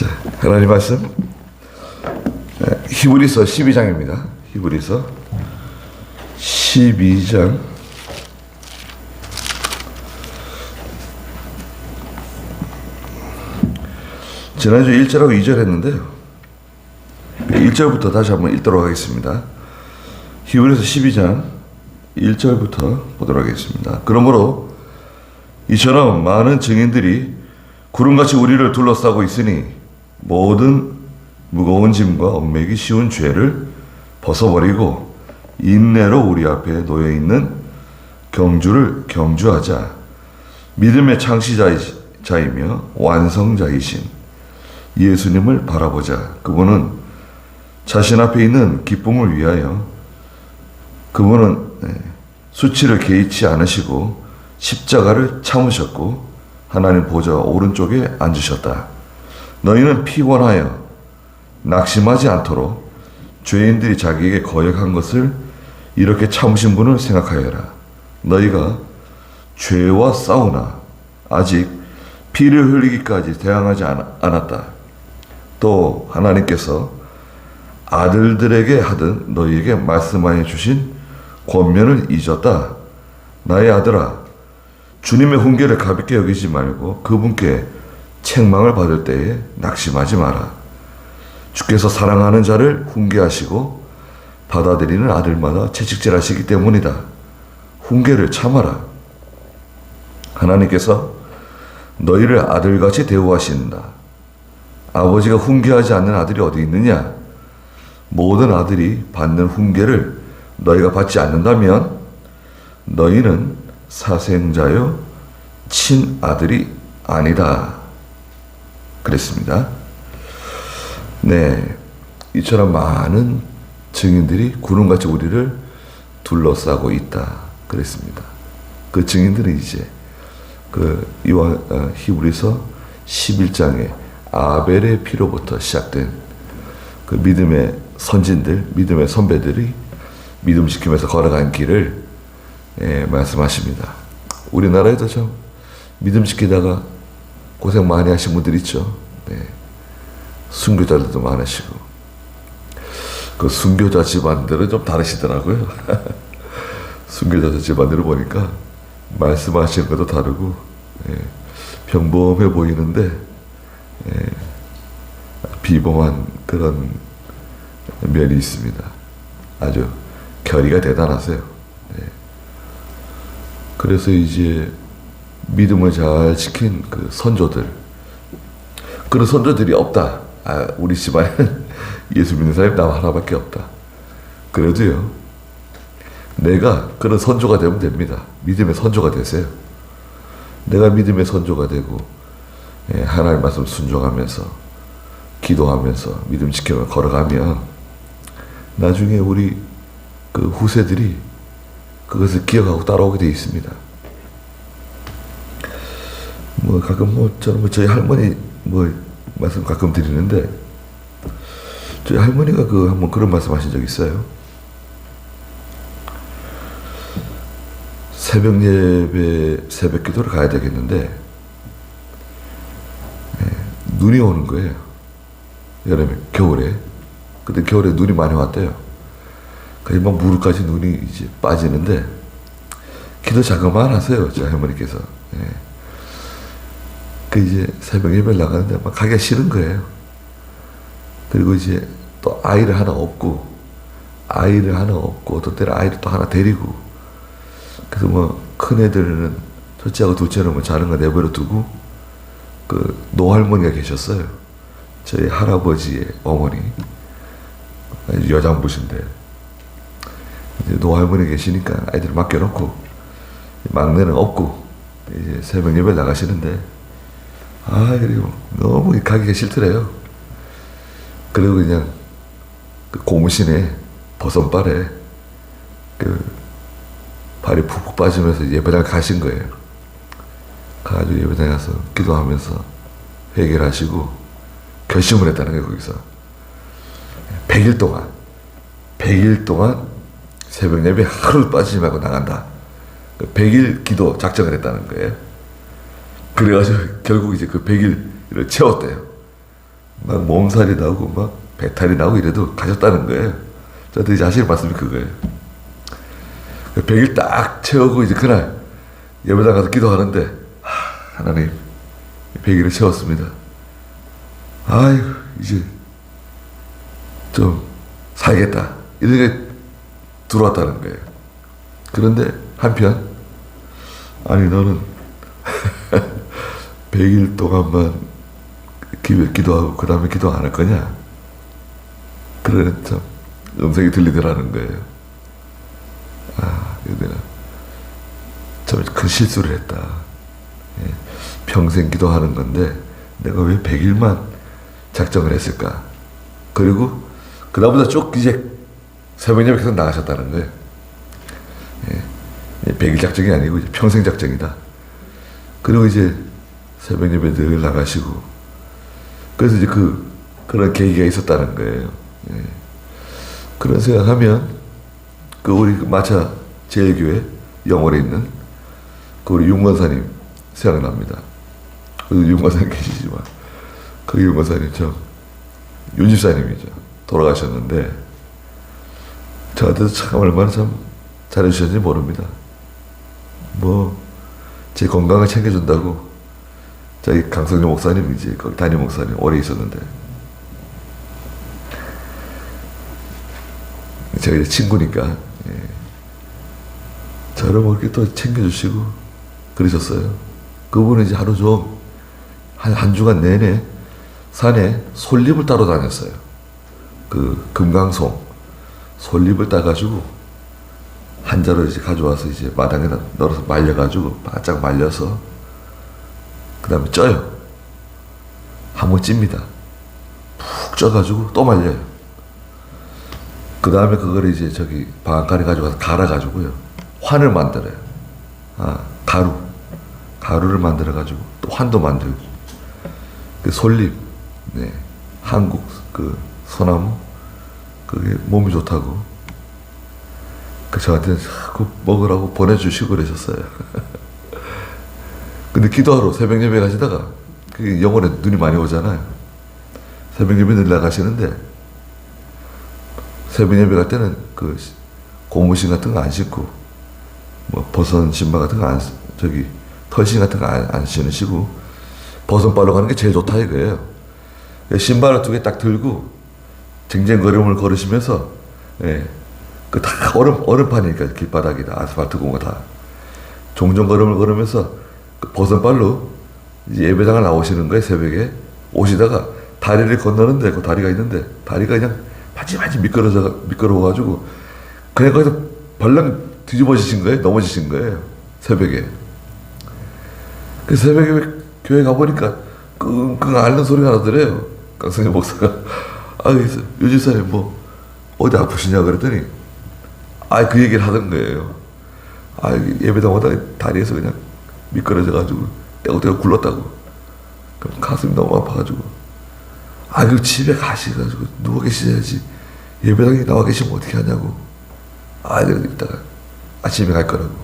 자, 하나님 말씀 히브리서 12장입니다. 히브리서 12장 지난주 1절하고 2절 했는데요. 1절부터 다시 한번 읽도록 하겠습니다. 히브리서 12장 1절부터 보도록 하겠습니다. 그러므로 이처럼 많은 증인들이 구름같이 우리를 둘러싸고 있으니 모든 무거운 짐과 얽매기 쉬운 죄를 벗어버리고 인내로 우리 앞에 놓여있는 경주를 경주하자. 믿음의 창시자이며 완성자이신 예수님을 바라보자. 그분은 자신 앞에 있는 기쁨을 위하여 그분은 수치를 개의치 않으시고 십자가를 참으셨고 하나님 보좌 오른쪽에 앉으셨다. 너희는 피곤하여 낙심하지 않도록 죄인들이 자기에게 거역한 것을 이렇게 참으신 분을 생각하여라. 너희가 죄와 싸우나 아직 피를 흘리기까지 대항하지 않았다. 또 하나님께서 아들들에게 하듯 너희에게 말씀하여 주신 권면을 잊었다. 나의 아들아, 주님의 훈계를 가볍게 여기지 말고 그분께 책망을 받을 때에 낙심하지 마라. 주께서 사랑하는 자를 훈계하시고 받아들이는 아들마다 채찍질하시기 때문이다. 훈계를 참아라. 하나님께서 너희를 아들같이 대우하신다. 아버지가 훈계하지 않는 아들이 어디 있느냐? 모든 아들이 받는 훈계를 너희가 받지 않는다면 너희는 사생자요 친아들이 아니다. 그랬습니다. 네, 이처럼 많은 증인들이 구름같이 우리를 둘러싸고 있다. 그랬습니다. 그 증인들은 이제 히브리서 11장에 아벨의 피로부터 시작된 그 믿음의 선진들, 믿음의 선배들이 믿음 지키면서 걸어간 길을 말씀하십니다. 우리나라에도 참 믿음 지키다가 고생 많이 하신 분들 있죠. 네. 순교자들도 많으시고 그 순교자 집안들은 좀 다르시더라고요. 순교자 집안들을 보니까 말씀하시는 것도 다르고 평범해 보이는데 비범한 그런 면이 있습니다. 아주 결의가 대단하세요. 그래서 이제 믿음을 잘 지킨 그 선조들, 그런 선조들이 없다. 우리 집안에는 예수 믿는 사람이 나 하나밖에 없다. 그래도요, 내가 그런 선조가 되면 됩니다. 믿음의 선조가 되세요. 내가 믿음의 선조가 되고 하나님 말씀 순종하면서 기도하면서 믿음 지켜 걸어가면 나중에 우리 그 후세들이 그것을 기억하고 따라오게 되어 있습니다. 가끔 저는 저희 할머니 말씀 가끔 드리는데 저희 할머니가 한번 그런 말씀 하신 적 있어요. 새벽 예배, 새벽 기도를 가야 되겠는데 눈이 오는 거예요. 여름에, 겨울에. 근데 겨울에 눈이 많이 왔대요. 그래서 막 무릎까지 눈이 이제 빠지는데 기도 자그마한 하세요, 저희 할머니께서. 이제 새벽 예배를 나가는데 막 가기가 싫은 거예요. 그리고 이제 또 아이를 하나 업고 어떤 때는 아이를 또 하나 데리고, 그래서 큰 애들은 첫째하고 둘째는 자는 거 내버려 두고 그 노할머니가 계셨어요. 저희 할아버지의 어머니, 여장부신데 이제 노할머니 계시니까 아이들을 맡겨놓고 막내는 없고 이제 새벽 예배 나가시는데 그리고 너무 가기가 싫더래요. 그리고 그냥 그 고무신에 버선발에 발이 푹푹 빠지면서 예배당 가신 거예요. 가가지고 예배당에 가서 기도하면서 회개를 하시고 결심을 했다는 거예요. 거기서 100일 동안 새벽 예배 하루 빠지지 말고 나간다. 100일 기도 작정을 했다는 거예요. 그래가지고 결국 이제 그 100일을 채웠대요. 막 몸살이 나고 막 배탈이 나고 이래도 가셨다는 거예요. 저한테 이제 하시는 말씀이 그거예요. 100일 딱 채우고 이제 그날 예배당 가서 기도하는데 하나님 100일을 채웠습니다. 아이고 이제 좀 살겠다 이런 게 들어왔다는 거예요. 그런데 한편 아니 너는 100일 동안만 기도하고 그 다음에 기도 안 할 거냐? 그러는 참 음성이 들리더라는 거예요. 내가 참 큰 실수를 했다. 예, 평생 기도하는 건데 내가 왜 100일만 작정을 했을까? 그리고 그다음부터 쭉 이제 새벽 예배 계속 나가셨다는 거예요. 예, 100일 작정이 아니고 이제 평생 작정이다. 그리고 이제 새벽 예배 늘 나가시고 그래서 이제 그런 계기가 있었다는 거예요. 예. 그런 생각하면 우리 마차 제일교회 영월에 있는 우리 윤권사님 생각납니다. 윤권사님 계시지만 그 윤권사님 참 윤집사님이죠. 돌아가셨는데 저한테도 참 얼마나 참 잘해주셨는지 모릅니다. 제 건강을 챙겨준다고 저희 강성룡 목사님 이제 거기 담임 목사님 오래 있었는데 제가 이제 친구니까 저를 이렇게 또 챙겨주시고 그러셨어요. 그분은 이제 하루 종 한 주간 내내 산에 솔잎을 따러 다녔어요. 금강송 솔잎을 따가지고 한 자루 이제 가져와서 이제 마당에다 널어서 말려가지고 바짝 말려서 그 다음에 쪄요. 한번 찝니다. 푹 쪄가지고 또 말려요. 그 다음에 그걸 이제 방앗간에 가져가서 갈아가지고요. 환을 만들어요. 가루를 만들어가지고 또 환도 만들고. 솔잎, 네. 한국 소나무, 그게 몸이 좋다고. 저한테 자꾸 먹으라고 보내주시고 그러셨어요. 근데 기도하러 새벽 예배 가시다가 영월에 눈이 많이 오잖아요. 새벽 예배 늘 나가시는데 새벽 예배 갈 때는 고무신 같은 거 안 신고 버선 신발 같은 거 털신 같은 거 안 신으시고 버선발로 가는 게 제일 좋다 이거예요. 신발을 2개 딱 들고 쟁쟁걸음을 걸으시면서 다 얼음판이니까 길바닥이다 아스팔트 공원 다 종종 걸음을 걸으면서 버선발로 이제 예배당을 나오시는 거예요. 새벽에 오시다가 다리를 건너는데 그 다리가 있는데 다리가 그냥 바지바지 미끄러워가지고 그냥 거기서 벌렁 뒤집어지신 거예요. 넘어지신 거예요. 새벽에. 그래서 새벽에 교회 가보니까 끙끙 앓는 소리가 나더래요. 강성현 목사가 유집사님 어디 아프시냐 그랬더니 그 얘기를 하던 거예요. 예배당 오다가 다리에서 그냥 미끄러져가지고 떼고떼고 굴렀다고. 그럼 가슴이 너무 아파가지고 그 집에 가시가지고 누워 계시야지 예배당에 나와 계시면 어떻게 하냐고. 그래서 이따가 아침에 갈 거라고.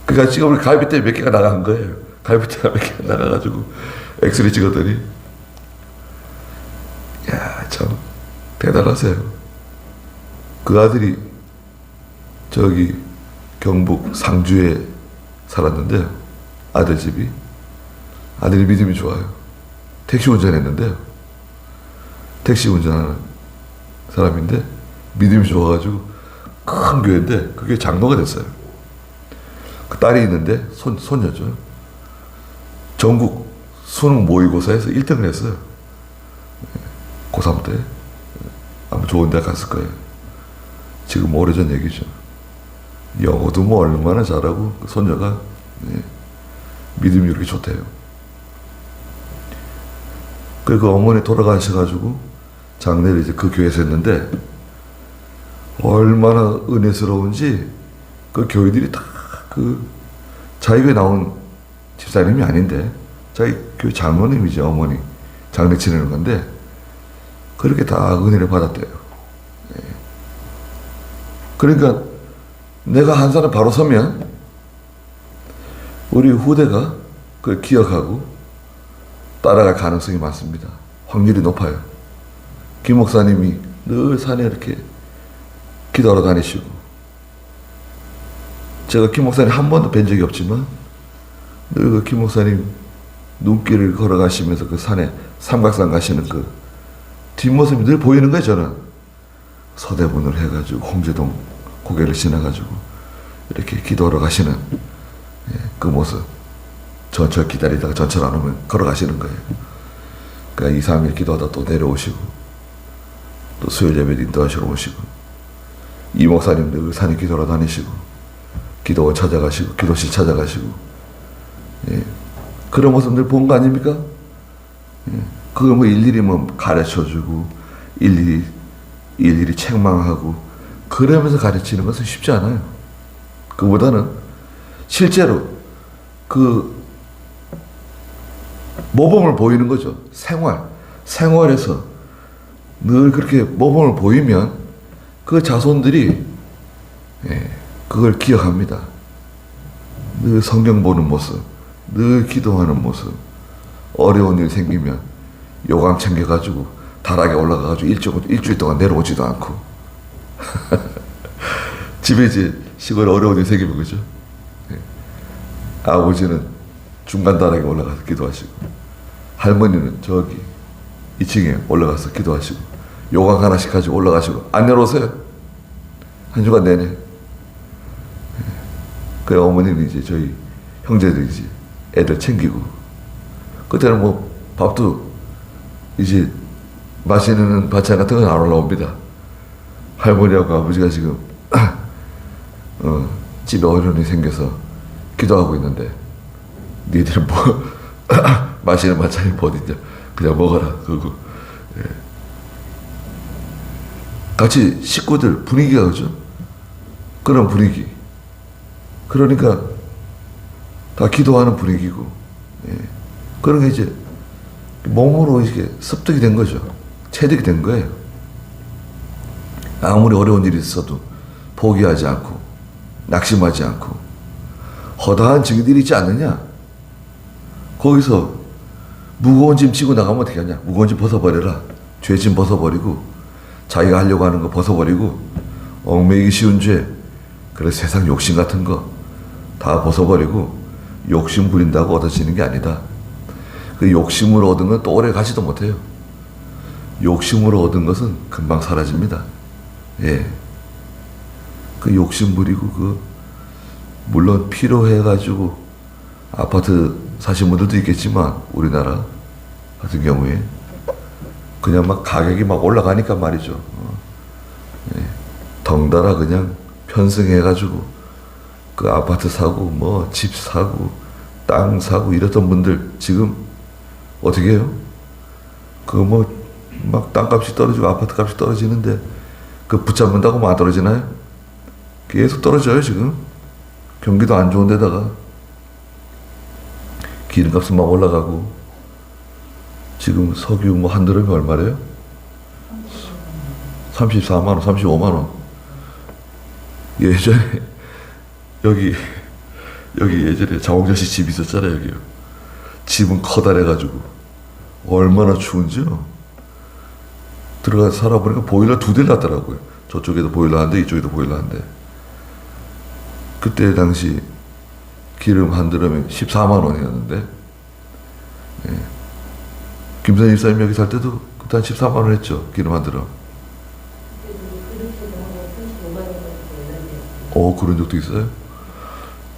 그러니까 지금 우리 갈비뼈 몇 개가 나간 거예요. 갈비뼈가 몇 개가 나가가지고 엑스레이 찍었더니 참 대단하세요. 그 아들이 경북 상주에 살았는데요. 아들이 믿음이 좋아요. 택시 운전했는데요. 택시 운전하는 사람인데 믿음이 좋아가지고 큰 교회인데 그게 장로가 됐어요. 그 딸이 있는데 손녀죠. 전국 수능 모의고사에서 1등을 했어요. 고3 때. 아마 좋은 데 갔을 거예요. 지금 오래전 얘기죠. 영어도 얼마나 잘하고 손녀가 믿음이 이렇게 좋대요. 그리고 어머니 돌아가셔가지고 장례를 이제 그 교회에서 했는데 얼마나 은혜스러운지 그 교회들이 다 자기 교회 나온 집사님이 아닌데 자기 교회 장로님이지 어머니 장례 치르는 건데 그렇게 다 은혜를 받았대요. 그러니까 내가 한 사람 바로 서면 우리 후대가 그걸 기억하고 따라갈 가능성이 많습니다. 확률이 높아요. 김 목사님이 늘 산에 이렇게 기도하러 다니시고, 제가 김 목사님 한 번도 뵌 적이 없지만 늘 그 김 목사님 눈길을 걸어가시면서 그 산에 삼각산 가시는 그 뒷모습이 늘 보이는 거예요. 저는 서대문을 해가지고 홍제동 고개를 지나가지고 이렇게 기도하러 가시는 그 모습, 전철 기다리다가 전철 안 오면 걸어가시는 거예요. 그러니까 2, 3일 기도하다 또 내려오시고, 또 수요일 예배 인도하시러 오시고, 이 목사님 늘 산에 기도하러 다니시고, 기도원 찾아가시고, 기도실 찾아가시고, 그런 모습 늘 본 거 아닙니까? 그걸 뭐 일일이 뭐 가르쳐주고, 일일이 책망하고, 그러면서 가르치는 것은 쉽지 않아요. 그보다는 실제로 그 모범을 보이는 거죠. 생활에서 늘 그렇게 모범을 보이면 그 자손들이 그걸 기억합니다. 늘 성경 보는 모습, 늘 기도하는 모습, 어려운 일 생기면 요강 챙겨가지고 다락에 올라가가지고 일주일 동안 내려오지도 않고 집에 이제 시골에 어려운 일 생기면 그죠? 아버지는 중간 다락에 올라가서 기도하시고, 할머니는 저기 2층에 올라가서 기도하시고, 요강 하나씩 가지고 올라가시고, 안 내려오세요. 한 주간 내내. 그래, 어머니는 이제 저희 형제들이 이제 애들 챙기고, 그때는 뭐 밥도 이제 맛있는 반찬 같은 건 안 올라옵니다. 할머니하고 아버지가 지금 집에 어려움이 생겨서 기도하고 있는데, 니들은 뭐 맛있는 반찬이 뭐 어딨냐, 그냥 먹어라. 그거 같이 식구들 분위기가 그죠? 그런 분위기. 그러니까 다 기도하는 분위기고, 그런 게 이제 몸으로 이렇게 습득이 된 거죠. 체득이 된 거예요. 아무리 어려운 일이 있어도 포기하지 않고, 낙심하지 않고, 허다한 증인들이 있지 않느냐? 거기서 무거운 짐 지고 나가면 어떻게 하냐? 무거운 짐 벗어버려라. 죄짐 벗어버리고, 자기가 하려고 하는 거 벗어버리고, 얽매이기 쉬운 죄, 그래서 세상 욕심 같은 거 다 벗어버리고, 욕심 부린다고 얻어지는 게 아니다. 그 욕심으로 얻은 건 또 오래 가지도 못해요. 욕심으로 얻은 것은 금방 사라집니다. 그 욕심 부리고, 물론 필요해가지고 아파트 사신 분들도 있겠지만, 우리나라 같은 경우에 그냥 막 가격이 막 올라가니까 말이죠. 덩달아 그냥 편승해가지고 그 아파트 사고 뭐 집 사고 땅 사고 이랬던 분들 지금 어떻게 해요? 그거 뭐 막 땅값이 떨어지고 아파트 값이 떨어지는데 그 붙잡는다고 뭐 안 떨어지나요? 계속 떨어져요 지금. 경기도 안 좋은 데다가 기름값은 막 올라가고, 지금 석유 뭐 한 드럼이 얼마래요? 34만 원, 35만 원. 예전에 여기 예전에 장홍자 씨 집 있었잖아요. 여기요. 집은 커다래가지고 얼마나 추운지요. 들어가서 살아보니까 보일러 2대를 놨더라고요. 저쪽에도 보일러 한 대, 이쪽에도 보일러 한 대. 그때 당시 기름 한 드럼에 14만 원이었는데, 김선희 집사님 여기 살 때도 그때 한 14만 원 했죠. 기름 한 드럼. 그런 적도 있어요?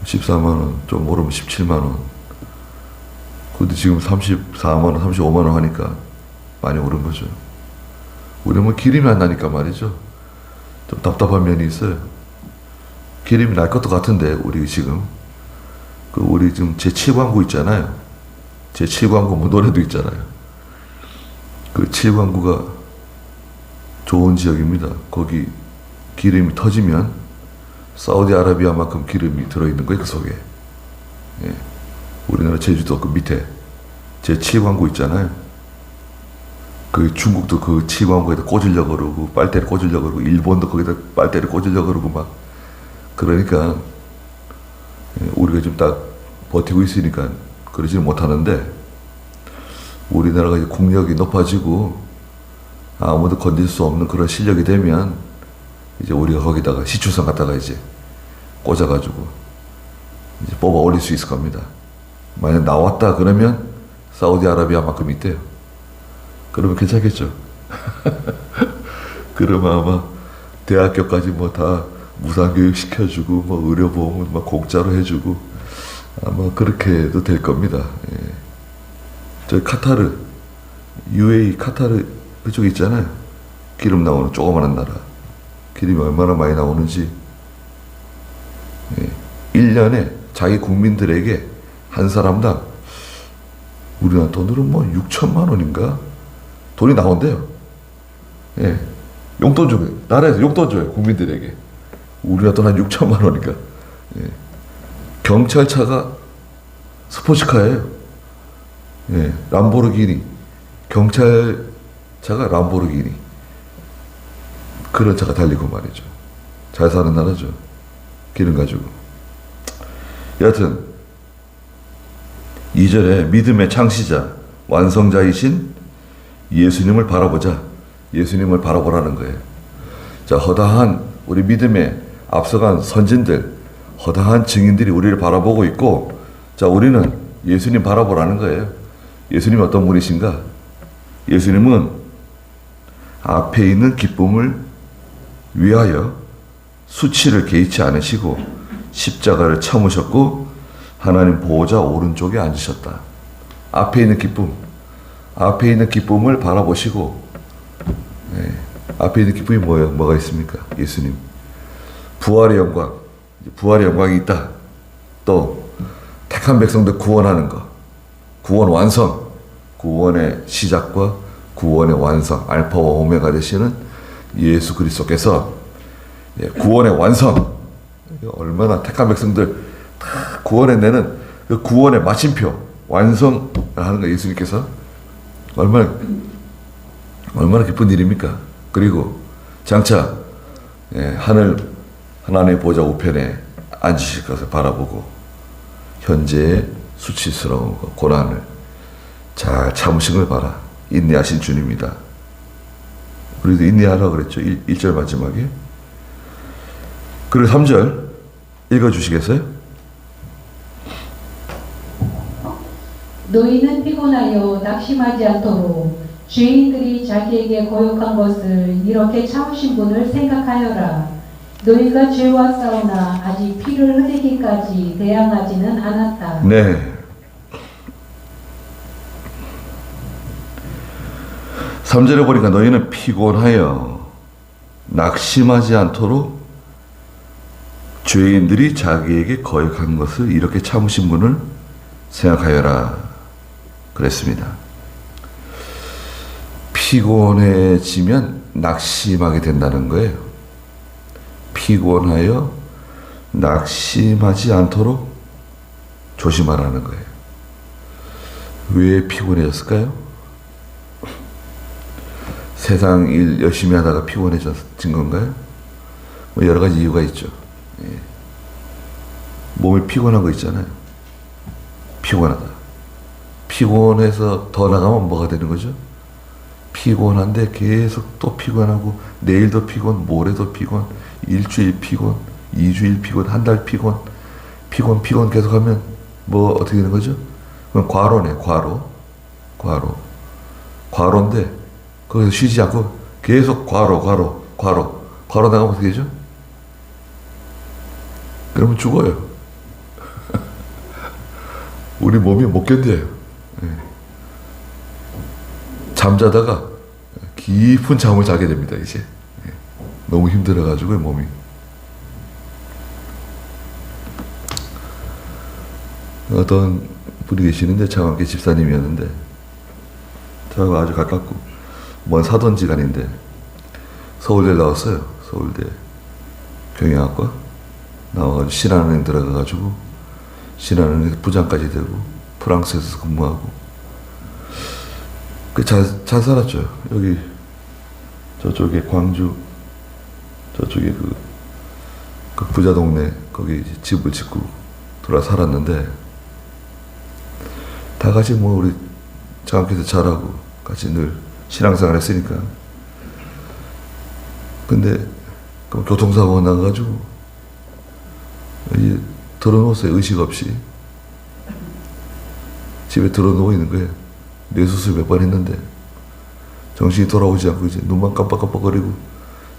14만 원, 좀 오르면 17만 원. 근데 지금 34만 원, 35만 원 하니까 많이 오른 거죠. 우리는 뭐 기름이 안 나니까 말이죠. 좀 답답한 면이 있어요. 기름이 날 것도 같은데, 우리 지금 우리 지금 제7광구 있잖아요. 제7광구 뭐 노래도 있잖아요. 그 7광구가 좋은 지역입니다. 거기 기름이 터지면 사우디아라비아만큼 기름이 들어있는 거예요, 그 속에. 우리나라 제주도 그 밑에 제7광구 있잖아요. 그 중국도 그 7광구에다 꽂으려고 그러고, 빨대를 꽂으려고 그러고, 일본도 거기다 빨대를 꽂으려고 그러고 막. 그러니까 우리가 지금 딱 버티고 있으니까 그러지는 못하는데, 우리나라가 이제 국력이 높아지고 아무도 건질 수 없는 그런 실력이 되면 이제 우리가 거기다가 시추선 갖다가 이제 꽂아가지고 이제 뽑아 올릴 수 있을 겁니다. 만약 나왔다 그러면 사우디아라비아만큼 있대요. 그러면 괜찮겠죠. 그러면 아마 대학교까지 뭐 다 무상교육 시켜주고 뭐 의료보험은 막 공짜로 해주고 아마 그렇게도 될 겁니다. 예. 저희 카타르, UAE 카타르 그쪽 있잖아요. 기름 나오는 조그마한 나라. 기름이 얼마나 많이 나오는지. 예. 1년에 자기 국민들에게 한 사람당 우리나라 돈으로 뭐 6천만 원인가 돈이 나온대요. 예. 용돈 줘요. 나라에서 용돈 줘요. 국민들에게. 우리나라 돈 한 6천만 원인가. 예. 경찰차가 스포츠카예요. 예. 람보르기니. 경찰차가 람보르기니. 그런 차가 달리고 말이죠. 잘 사는 나라죠. 기름 가지고. 여하튼 2절에 믿음의 창시자, 완성자이신 예수님을 바라보자. 예수님을 바라보라는 거예요. 자, 허다한 우리 믿음의 앞서간 선진들, 허다한 증인들이 우리를 바라보고 있고, 자, 우리는 예수님 바라보라는 거예요. 예수님이 어떤 분이신가? 예수님은 앞에 있는 기쁨을 위하여 수치를 개의치 않으시고 십자가를 참으셨고 하나님 보호자 오른쪽에 앉으셨다. 앞에 있는 기쁨, 앞에 있는 기쁨을 바라보시고, 네, 앞에 있는 기쁨이 뭐예요? 뭐가 있습니까? 예수님. 부활의 영광, 부활의 영광이 있다. 또 택한 백성들 구원하는 것, 구원 완성, 구원의 시작과 구원의 완성, 알파와 오메가 되시는 예수 그리스도께서 구원의 완성, 얼마나 택한 백성들 다 구원해내는 그 구원의 마침표, 완성을 하는 거 예수님께서 얼마나 기쁜 일입니까? 그리고 장차 하나님의 보좌 우편에 앉으실 것을 바라보고 현재의 수치스러운 고난을 잘 참으신 걸 봐라. 인내하신 주님이다. 우리도 인내하라고 그랬죠. 1절 마지막에. 그리고 3절 읽어주시겠어요? 너희는 피곤하여 낙심하지 않도록 죄인들이 자기에게 거역한 것을 이렇게 참으신 분을 생각하여라. 너희가 죄와 싸우나 아직 피를 흘리기까지 대항하지는 않았다. 네. 3절에 보니까 너희는 피곤하여 낙심하지 않도록 죄인들이 자기에게 거역한 것을 이렇게 참으신 분을 생각하여라 그랬습니다. 피곤해지면 낙심하게 된다는 거예요. 피곤하여 낙심하지 않도록 조심하라는 거예요. 왜 피곤해졌을까요? 세상 일 열심히 하다가 피곤해진 건가요? 뭐 여러 가지 이유가 있죠. 예. 몸이 피곤한 거 있잖아요. 피곤하다. 피곤해서 더 나가면 뭐가 되는 거죠? 피곤한데 계속 또 피곤하고 내일도 피곤, 모레도 피곤, 일주일 피곤, 2주일 피곤, 한 달 피곤, 피곤 계속하면 뭐 어떻게 되는 거죠? 그럼 과로네. 과로인데 거기서 쉬지 않고 계속 과로 나가면 어떻게 되죠? 그러면 죽어요. 우리 몸이 못 견뎌요. 잠자다가 깊은 잠을 자게 됩니다. 이제 너무 힘들어가지고 몸이. 어떤 분이 계시는데 장학계 집사님이었는데 저하고 아주 가깝고 먼 사돈지간인데 서울대 나왔어요. 서울대 경영학과 나와가지고 신한은행 들어가가지고 신한은행 부장까지 되고 프랑스에서 근무하고 잘 살았죠. 여기 저쪽에 광주 저쪽에 그 부자 동네 거기 이제 집을 짓고 돌아 살았는데 다 같이 뭐 우리 장학회도 잘하고 같이 늘 신앙생활 했으니까. 근데 그 교통사고가 나가지고 이제 들어놓았어요. 의식 없이 집에 들어누워 있는 거예요. 뇌수술 몇 번 했는데 정신이 돌아오지 않고 이제 눈만 깜빡깜빡거리고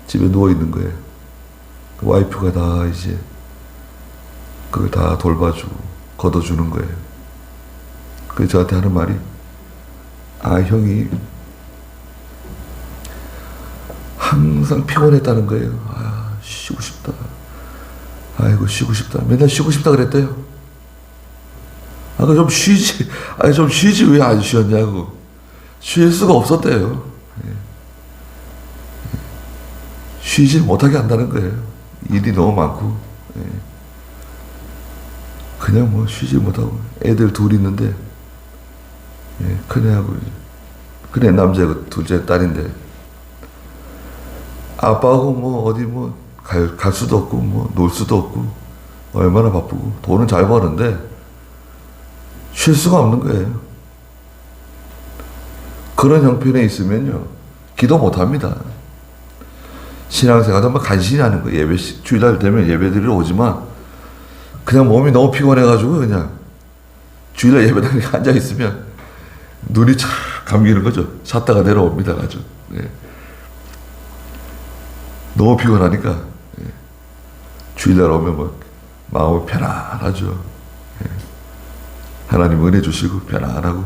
집에 누워 있는 거예요. 그 와이프가 다 이제 그걸 다 돌봐주고 걷어주는 거예요. 그래서 저한테 하는 말이, 아, 형이 항상 피곤했다는 거예요. 아, 쉬고 싶다. 아이고, 쉬고 싶다. 맨날 쉬고 싶다 그랬대요. 아, 좀 쉬지. 아, 좀 쉬지. 왜 안 쉬었냐고. 쉴 수가 없었대요. 쉬질 못하게 한다는 거예요. 일이 너무 많고. 그냥 뭐 쉬지 못하고. 애들 둘 있는데, 큰애하고, 큰애 남자고 둘째 딸인데, 아빠하고 뭐 어디 뭐 갈 수도 없고, 뭐 놀 수도 없고, 얼마나 바쁘고, 돈은 잘 버는데, 쉴 수가 없는 거예요. 그런 형편에 있으면요, 기도 못 합니다. 신앙생활도 막 간신히 하는 거예요. 예배, 주일날 되면 예배드리러 오지만, 그냥 몸이 너무 피곤해가지고, 그냥, 주일날 예배당에 앉아있으면, 눈이 착 감기는 거죠. 잤다가 내려옵니다, 아주. 예. 너무 피곤하니까, 예. 주일날 오면 뭐, 마음이 편안하죠. 예. 하나님 은혜 주시고, 편안하고,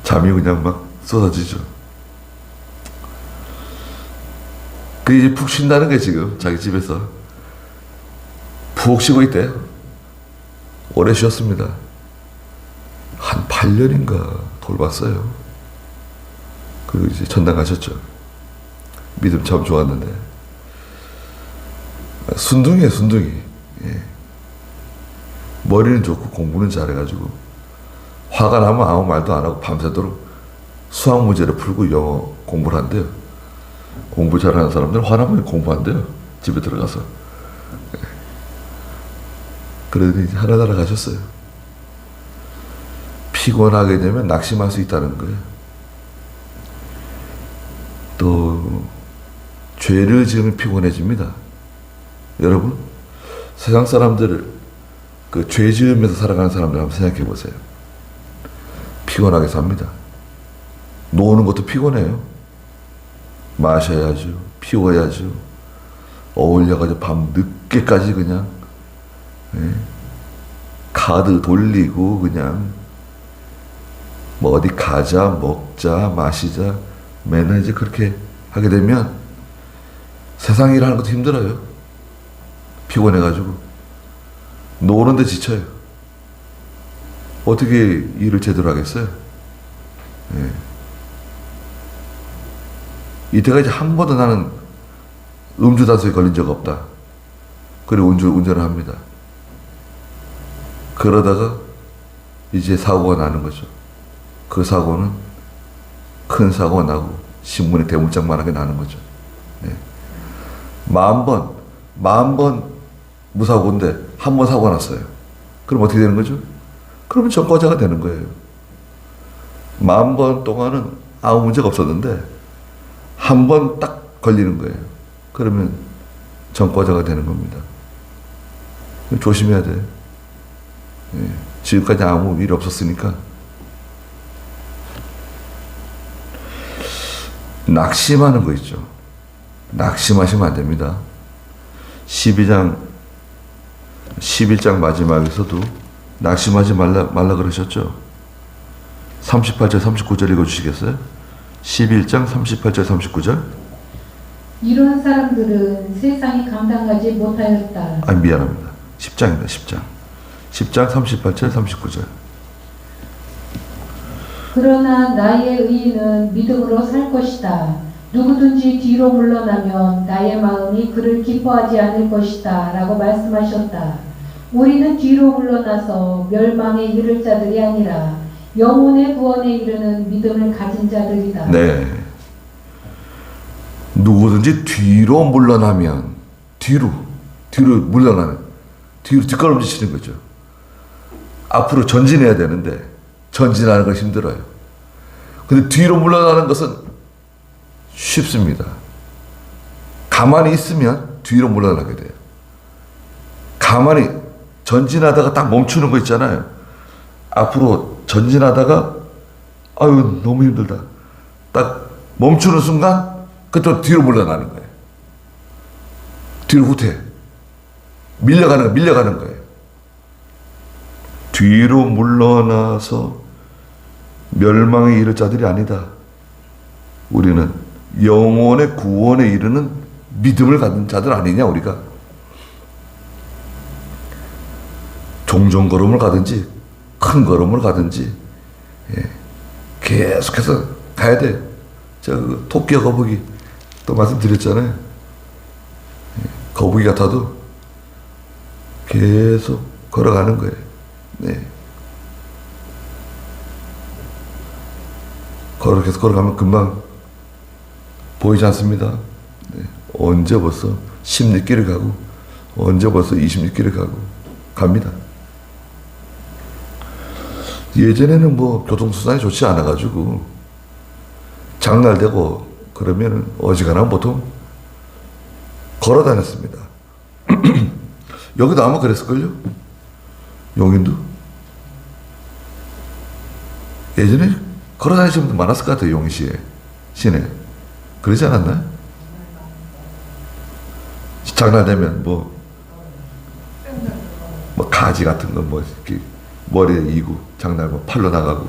잠이 그냥 막 쏟아지죠. 그 이제 푹 쉰다는 게 지금 자기 집에서 푹 쉬고 있대요. 오래 쉬었습니다. 한 8년인가 돌봤어요. 그리고 이제 전당 가셨죠. 믿음 참 좋았는데. 순둥이에요, 순둥이. 예. 머리는 좋고 공부는 잘해가지고 화가 나면 아무 말도 안 하고 밤새도록 수학 문제를 풀고 영어 공부를 한대요. 공부 잘하는 사람들은 화나면 공부한대요. 집에 들어가서. 예. 그러더니 이제 하나하나 가셨어요. 피곤하게 되면 낙심할 수 있다는 거예요. 또 죄를 지으면 피곤해집니다. 여러분, 세상 사람들을 그 죄 지으면서 살아가는 사람들 한번 생각해 보세요. 피곤하게 삽니다. 노는 것도 피곤해요. 마셔야죠. 피워야죠. 어울려가지고 밤 늦게까지 그냥, 예? 카드 돌리고 그냥 뭐 어디 가자, 먹자, 마시자, 맨날 이제 그렇게 하게 되면 세상 일하는 것도 힘들어요. 피곤해가지고. 노는데 지쳐요. 어떻게 일을 제대로 하겠어요? 예. 이때가 이제 한 번도 나는 음주 단속에 걸린 적 없다. 그리고 운전을 합니다. 그러다가 이제 사고가 나는 거죠. 그 사고는 큰 사고가 나고 신문에 대문짝만하게 나는 거죠. 네. 10,000번 무사고인데 한 번 사고가 났어요. 그럼 어떻게 되는 거죠? 그러면 전과자가 되는 거예요. 10,000번 동안은 아무 문제가 없었는데 한 번 딱 걸리는 거예요. 그러면 전과자가 되는 겁니다. 조심해야 돼. 예. 지금까지 아무 일 없었으니까. 낙심하는 거 있죠. 낙심하시면 안 됩니다. 11장 마지막에서도 낙심하지 말라 그러셨죠. 38절 39절 읽어주시겠어요? 11장 38절 39절. 이런 사람들은 세상이 감당하지 못하였다. 아, 미안합니다. 10장입니다. 10장 38절 39절. 그러나 나의 의인은 믿음으로 살 것이다. 누구든지 뒤로 물러나면 나의 마음이 그를 기뻐하지 않을 것이다. 라고 말씀하셨다. 우리는 뒤로 물러나서 멸망에 이를 자들이 아니라 영혼의 구원에 이르는 믿음을 가진 자들이다. 네. 누구든지 뒤로 물러나면 뒤로 물러나는, 뒤로 뒷걸음질 치는 거죠. 앞으로 전진해야 되는데 전진하는 건 힘들어요. 근데 뒤로 물러나는 것은 쉽습니다. 가만히 있으면 뒤로 물러나게 돼요. 가만히 전진하다가 딱 멈추는 거 있잖아요. 앞으로 전진하다가 아유 너무 힘들다. 딱 멈추는 순간 그때 뒤로 물러나는 거예요. 뒤로 후퇴. 밀려가는 거예요. 뒤로 물러나서 멸망에 이를 자들이 아니다. 우리는 영혼의 구원에 이르는 믿음을 가진 자들 아니냐 우리가. 종종 걸음을 가든지 큰 걸음을 가든지 계속해서 가야 돼. 저 토끼와 거북이 또 말씀드렸잖아요. 거북이 같아도 계속 걸어가는 거예요. 네. 계속 걸어가면 금방 보이지 않습니다. 네. 언제 벌써 16km 가고 언제 벌써 26km 가고 갑니다. 예전에는 뭐 교통수단이 좋지 않아가지고 장날되고 그러면은 어지간하면 보통 걸어 다녔습니다. 여기도 아마 그랬을걸요? 용인도? 예전에 걸어 다니시는 분들 많았을 것 같아요, 용인시에. 시내. 그러지 않았나요? 장날되면 뭐 가지 같은 거 뭐 이렇게 머리에 이고 장날 뭐 팔로 나가고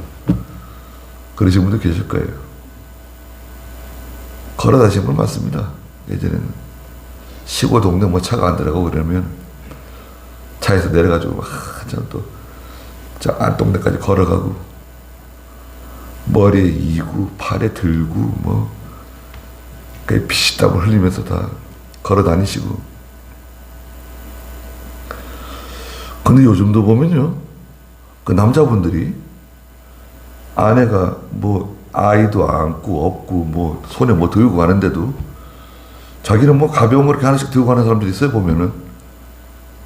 그러신 분도 계실 거예요. 걸어 다니시는 분 많습니다. 예전에는 시골 동네 뭐 차가 안 들어가고 그러면 차에서 내려가지고 막 한참 또 저 안동네까지 걸어가고 머리에 이고 팔에 들고 뭐 그 피시땀을 흘리면서 다 걸어 다니시고. 근데 요즘도 보면요, 그 남자분들이 아내가 뭐 아이도 안고 없고 뭐 손에 뭐 들고 가는데도 자기는 뭐 가벼운 거 이렇게 하나씩 들고 가는 사람들이 있어요. 보면은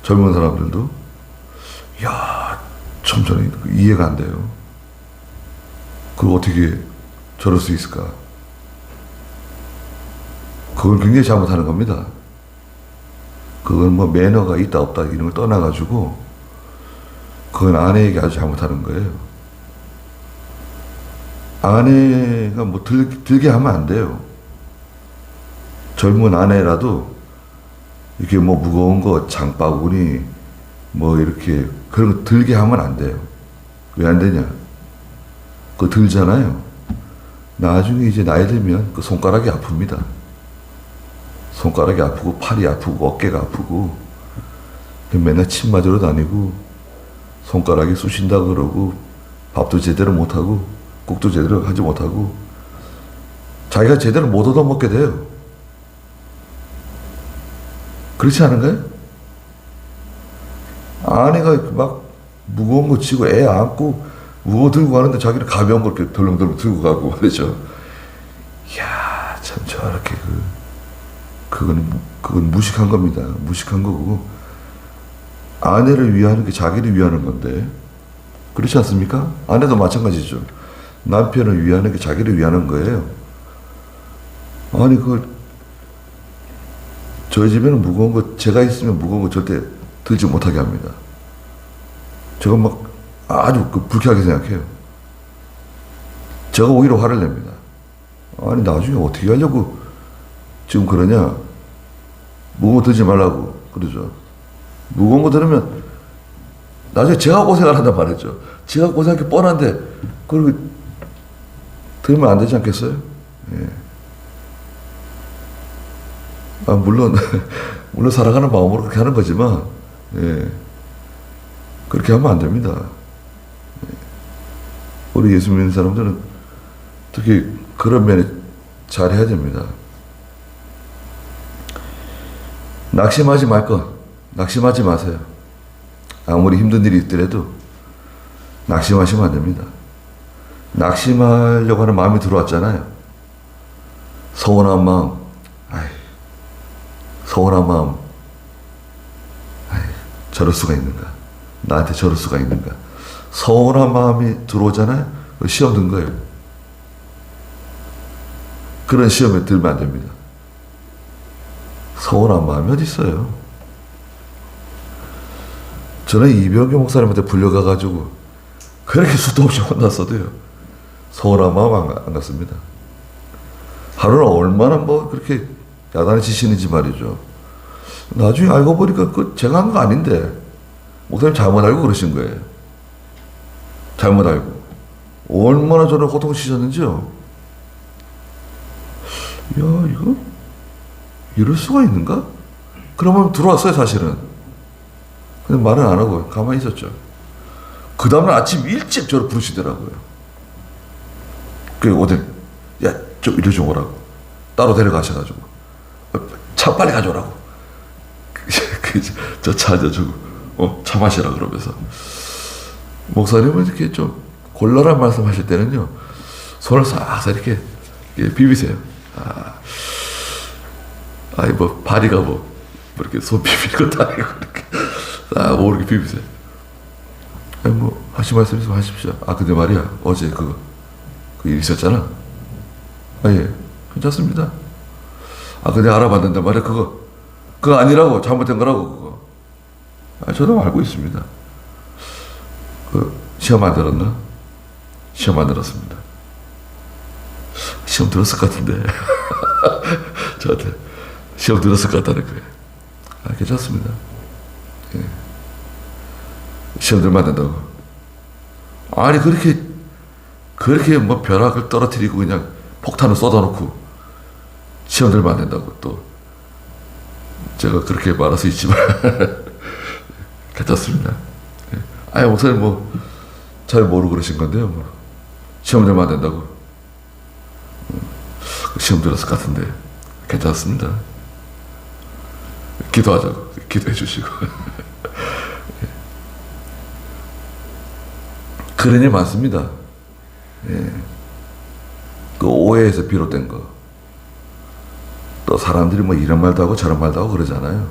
젊은 사람들도. 야, 참 저는 이해가 안 돼요. 그걸 어떻게 저럴 수 있을까? 그건 굉장히 잘못하는 겁니다. 그건 뭐 매너가 있다 없다 이런 걸 떠나가지고 그건 아내에게 아주 잘못하는 거예요. 아내가 뭐 들게 하면 안 돼요. 젊은 아내라도 이렇게 뭐 무거운 거 장바구니 뭐 이렇게 그런 거 들게 하면 안 돼요. 왜 안 되냐? 그거 들잖아요. 나중에 이제 나이 들면 그 손가락이 아픕니다. 손가락이 아프고 팔이 아프고 어깨가 아프고 맨날 침 맞으러 다니고 손가락이 쑤신다 그러고 밥도 제대로 못하고 국도 제대로 하지 못하고 자기가 제대로 못 얻어먹게 돼요. 그렇지 않은가요? 아내가 막 무거운 거 치고 애 안고 무거워 들고 가는데 자기는 가벼운 거 이렇게 덜렁덜렁 들고 가고 그러죠. 이야, 참 저렇게 그건 무식한 겁니다. 무식한 거고 아내를 위하는 게 자기를 위하는 건데 그렇지 않습니까? 아내도 마찬가지죠. 남편을 위하는 게 자기를 위하는 거예요. 아니 저희 집에는 무거운 거 제가 있으면 무거운 거 절대 들지 못하게 합니다. 제가 막 아주 불쾌하게 생각해요. 제가 오히려 화를 냅니다. 아니 나중에 어떻게 하려고 지금 그러냐? 무거운 거 들지 말라고 그러죠. 무거운 거 들으면 나중에 제가 고생을 한단 말이죠. 제가 고생할 게 뻔한데 그걸 들으면 안 되지 않겠어요? 예. 아, 물론 살아가는 마음으로 그렇게 하는 거지만, 예. 그렇게 하면 안 됩니다. 예. 우리 예수 믿는 사람들은 특히 그런 면에 잘해야 됩니다. 낙심하지 말 것, 낙심하지 마세요. 아무리 힘든 일이 있더라도 낙심하시면 안 됩니다. 낙심하려고 하는 마음이 들어왔잖아요. 서운한 마음, 서운한 마음, 저럴 수가 있는가? 나한테 저럴 수가 있는가? 서운한 마음이 들어오잖아요. 시험 든 거예요. 그런 시험에 들면 안 됩니다. 서운한 마음이 어디 있어요. 저는 이병규 목사님한테 불려가가지고 그렇게 수도 없이 혼났어도요, 서운한 마음 안 갔습니다. 하루는 얼마나 뭐 그렇게 야단을 치시는지 말이죠. 나중에 알고 보니까 그 제가 한 거 아닌데 목사님 잘못 알고 그러신 거예요. 잘못 알고. 얼마나 저를 고통시켰는지요. 야, 이거 이럴 수가 있는가? 그러면 들어왔어요, 사실은. 근데 말은 안 하고 가만히 있었죠. 그 다음날 아침 일찍 저를 부르시더라고요. 그 어디, 야, 좀 이리 좀 오라고. 따로 데려가셔가지고 차 빨리 가져오라고. 저 차 주고 차 마시라 그러면서. 목사님은 이렇게 좀 곤란한 말씀하실 때는요, 손을 싹 이렇게 비비세요. 아이 뭐 바리가 뭐 이렇게 손 비비는 것도 아니고 이렇게 싹 이렇게 비비세요. 아니 뭐 하실 말씀 있으면 하십시오. 근데 말이야, 어제 그 일 있었잖아. 예, 괜찮습니다. 근데 알아봤는데 말이야, 그거 아니라고, 잘못된 거라고, 그거. 저도 알고 있습니다. 시험 안 들었나? 시험 안 들었습니다. 시험 들었을 것 같은데. 저한테 시험 들었을 것 같다는 거예요. 괜찮습니다. 예. 시험 들면 안 된다고. 아니, 그렇게 뭐 벼락을 떨어뜨리고 그냥 폭탄을 쏟아놓고 시험 들면 안 된다고 또 제가 그렇게 말할 수 있지만 괜찮습니다. 목사님 뭐 잘 모르고 그러신 건데요. 뭐 시험 들면 안 된다고. 시험 들었을 것 같은데 괜찮습니다. 기도하자고 기도해 주시고. 그런 일 많습니다. 예. 그 오해에서 비롯된 거. 또 사람들이 뭐 이런 말도 하고 저런 말도 하고 그러잖아요.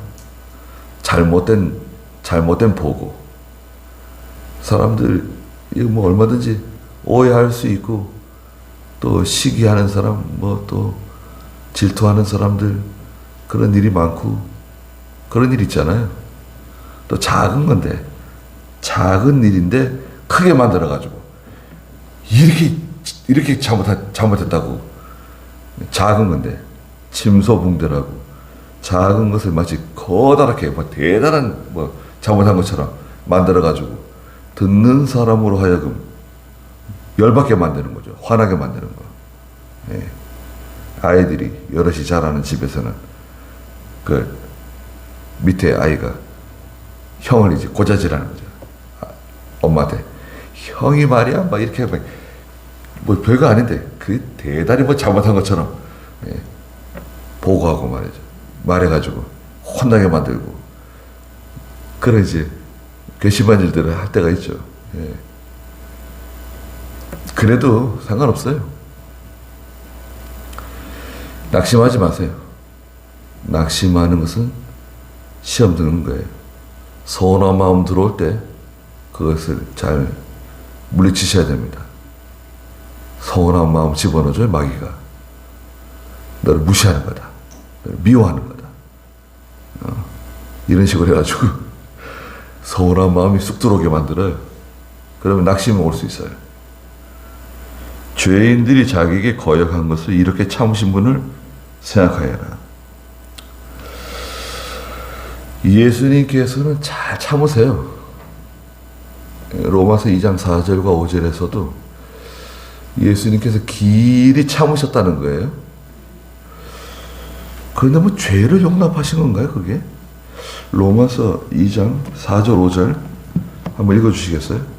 잘못된 보고. 사람들 이거 뭐 얼마든지 오해할 수 있고, 또 시기하는 사람, 뭐 또 질투하는 사람들, 그런 일이 많고 그런 일 있잖아요. 또 작은 건데, 작은 일인데 크게 만들어가지고 이렇게 잘못했다고. 작은 건데 침소붕대라고 작은 것을 마치 커다랗게 뭐 대단한 뭐 잘못한 것처럼 만들어가지고 듣는 사람으로 하여금 열받게 만드는 거죠. 화나게 만드는 거. 예. 아이들이 여럿이 자라는 집에서는 그 밑에 아이가 형을 이제 고자질하는 거죠. 엄마한테 형이 말이야 막 이렇게 뭐 별거 아닌데 그 대단히 뭐 잘못한 것처럼 보고하고 말이죠. 말해가지고 혼나게 만들고 그런 이제 괘씸한 일들을 할 때가 있죠. 예. 그래도 상관없어요. 낙심하지 마세요. 낙심하는 것은 시험 드는 거예요. 서운한 마음 들어올 때 그것을 잘 물리치셔야 됩니다. 서운한 마음 집어넣어줘요, 마귀가. 너를 무시하는 거다. 너를 미워하는 거다. 이런 식으로 해가지고 서운한 마음이 쑥 들어오게 만들어요. 그러면 낙심이 올 수 있어요. 죄인들이 자기에게 거역한 것을 이렇게 참으신 분을 생각하여라. 예수님께서는 잘 참으세요. 로마서 2장 4절과 5절에서도 예수님께서 길이 참으셨다는 거예요. 그런데 뭐 죄를 용납하신 건가요, 그게? 로마서 2장 4절 5절 한번 읽어주시겠어요?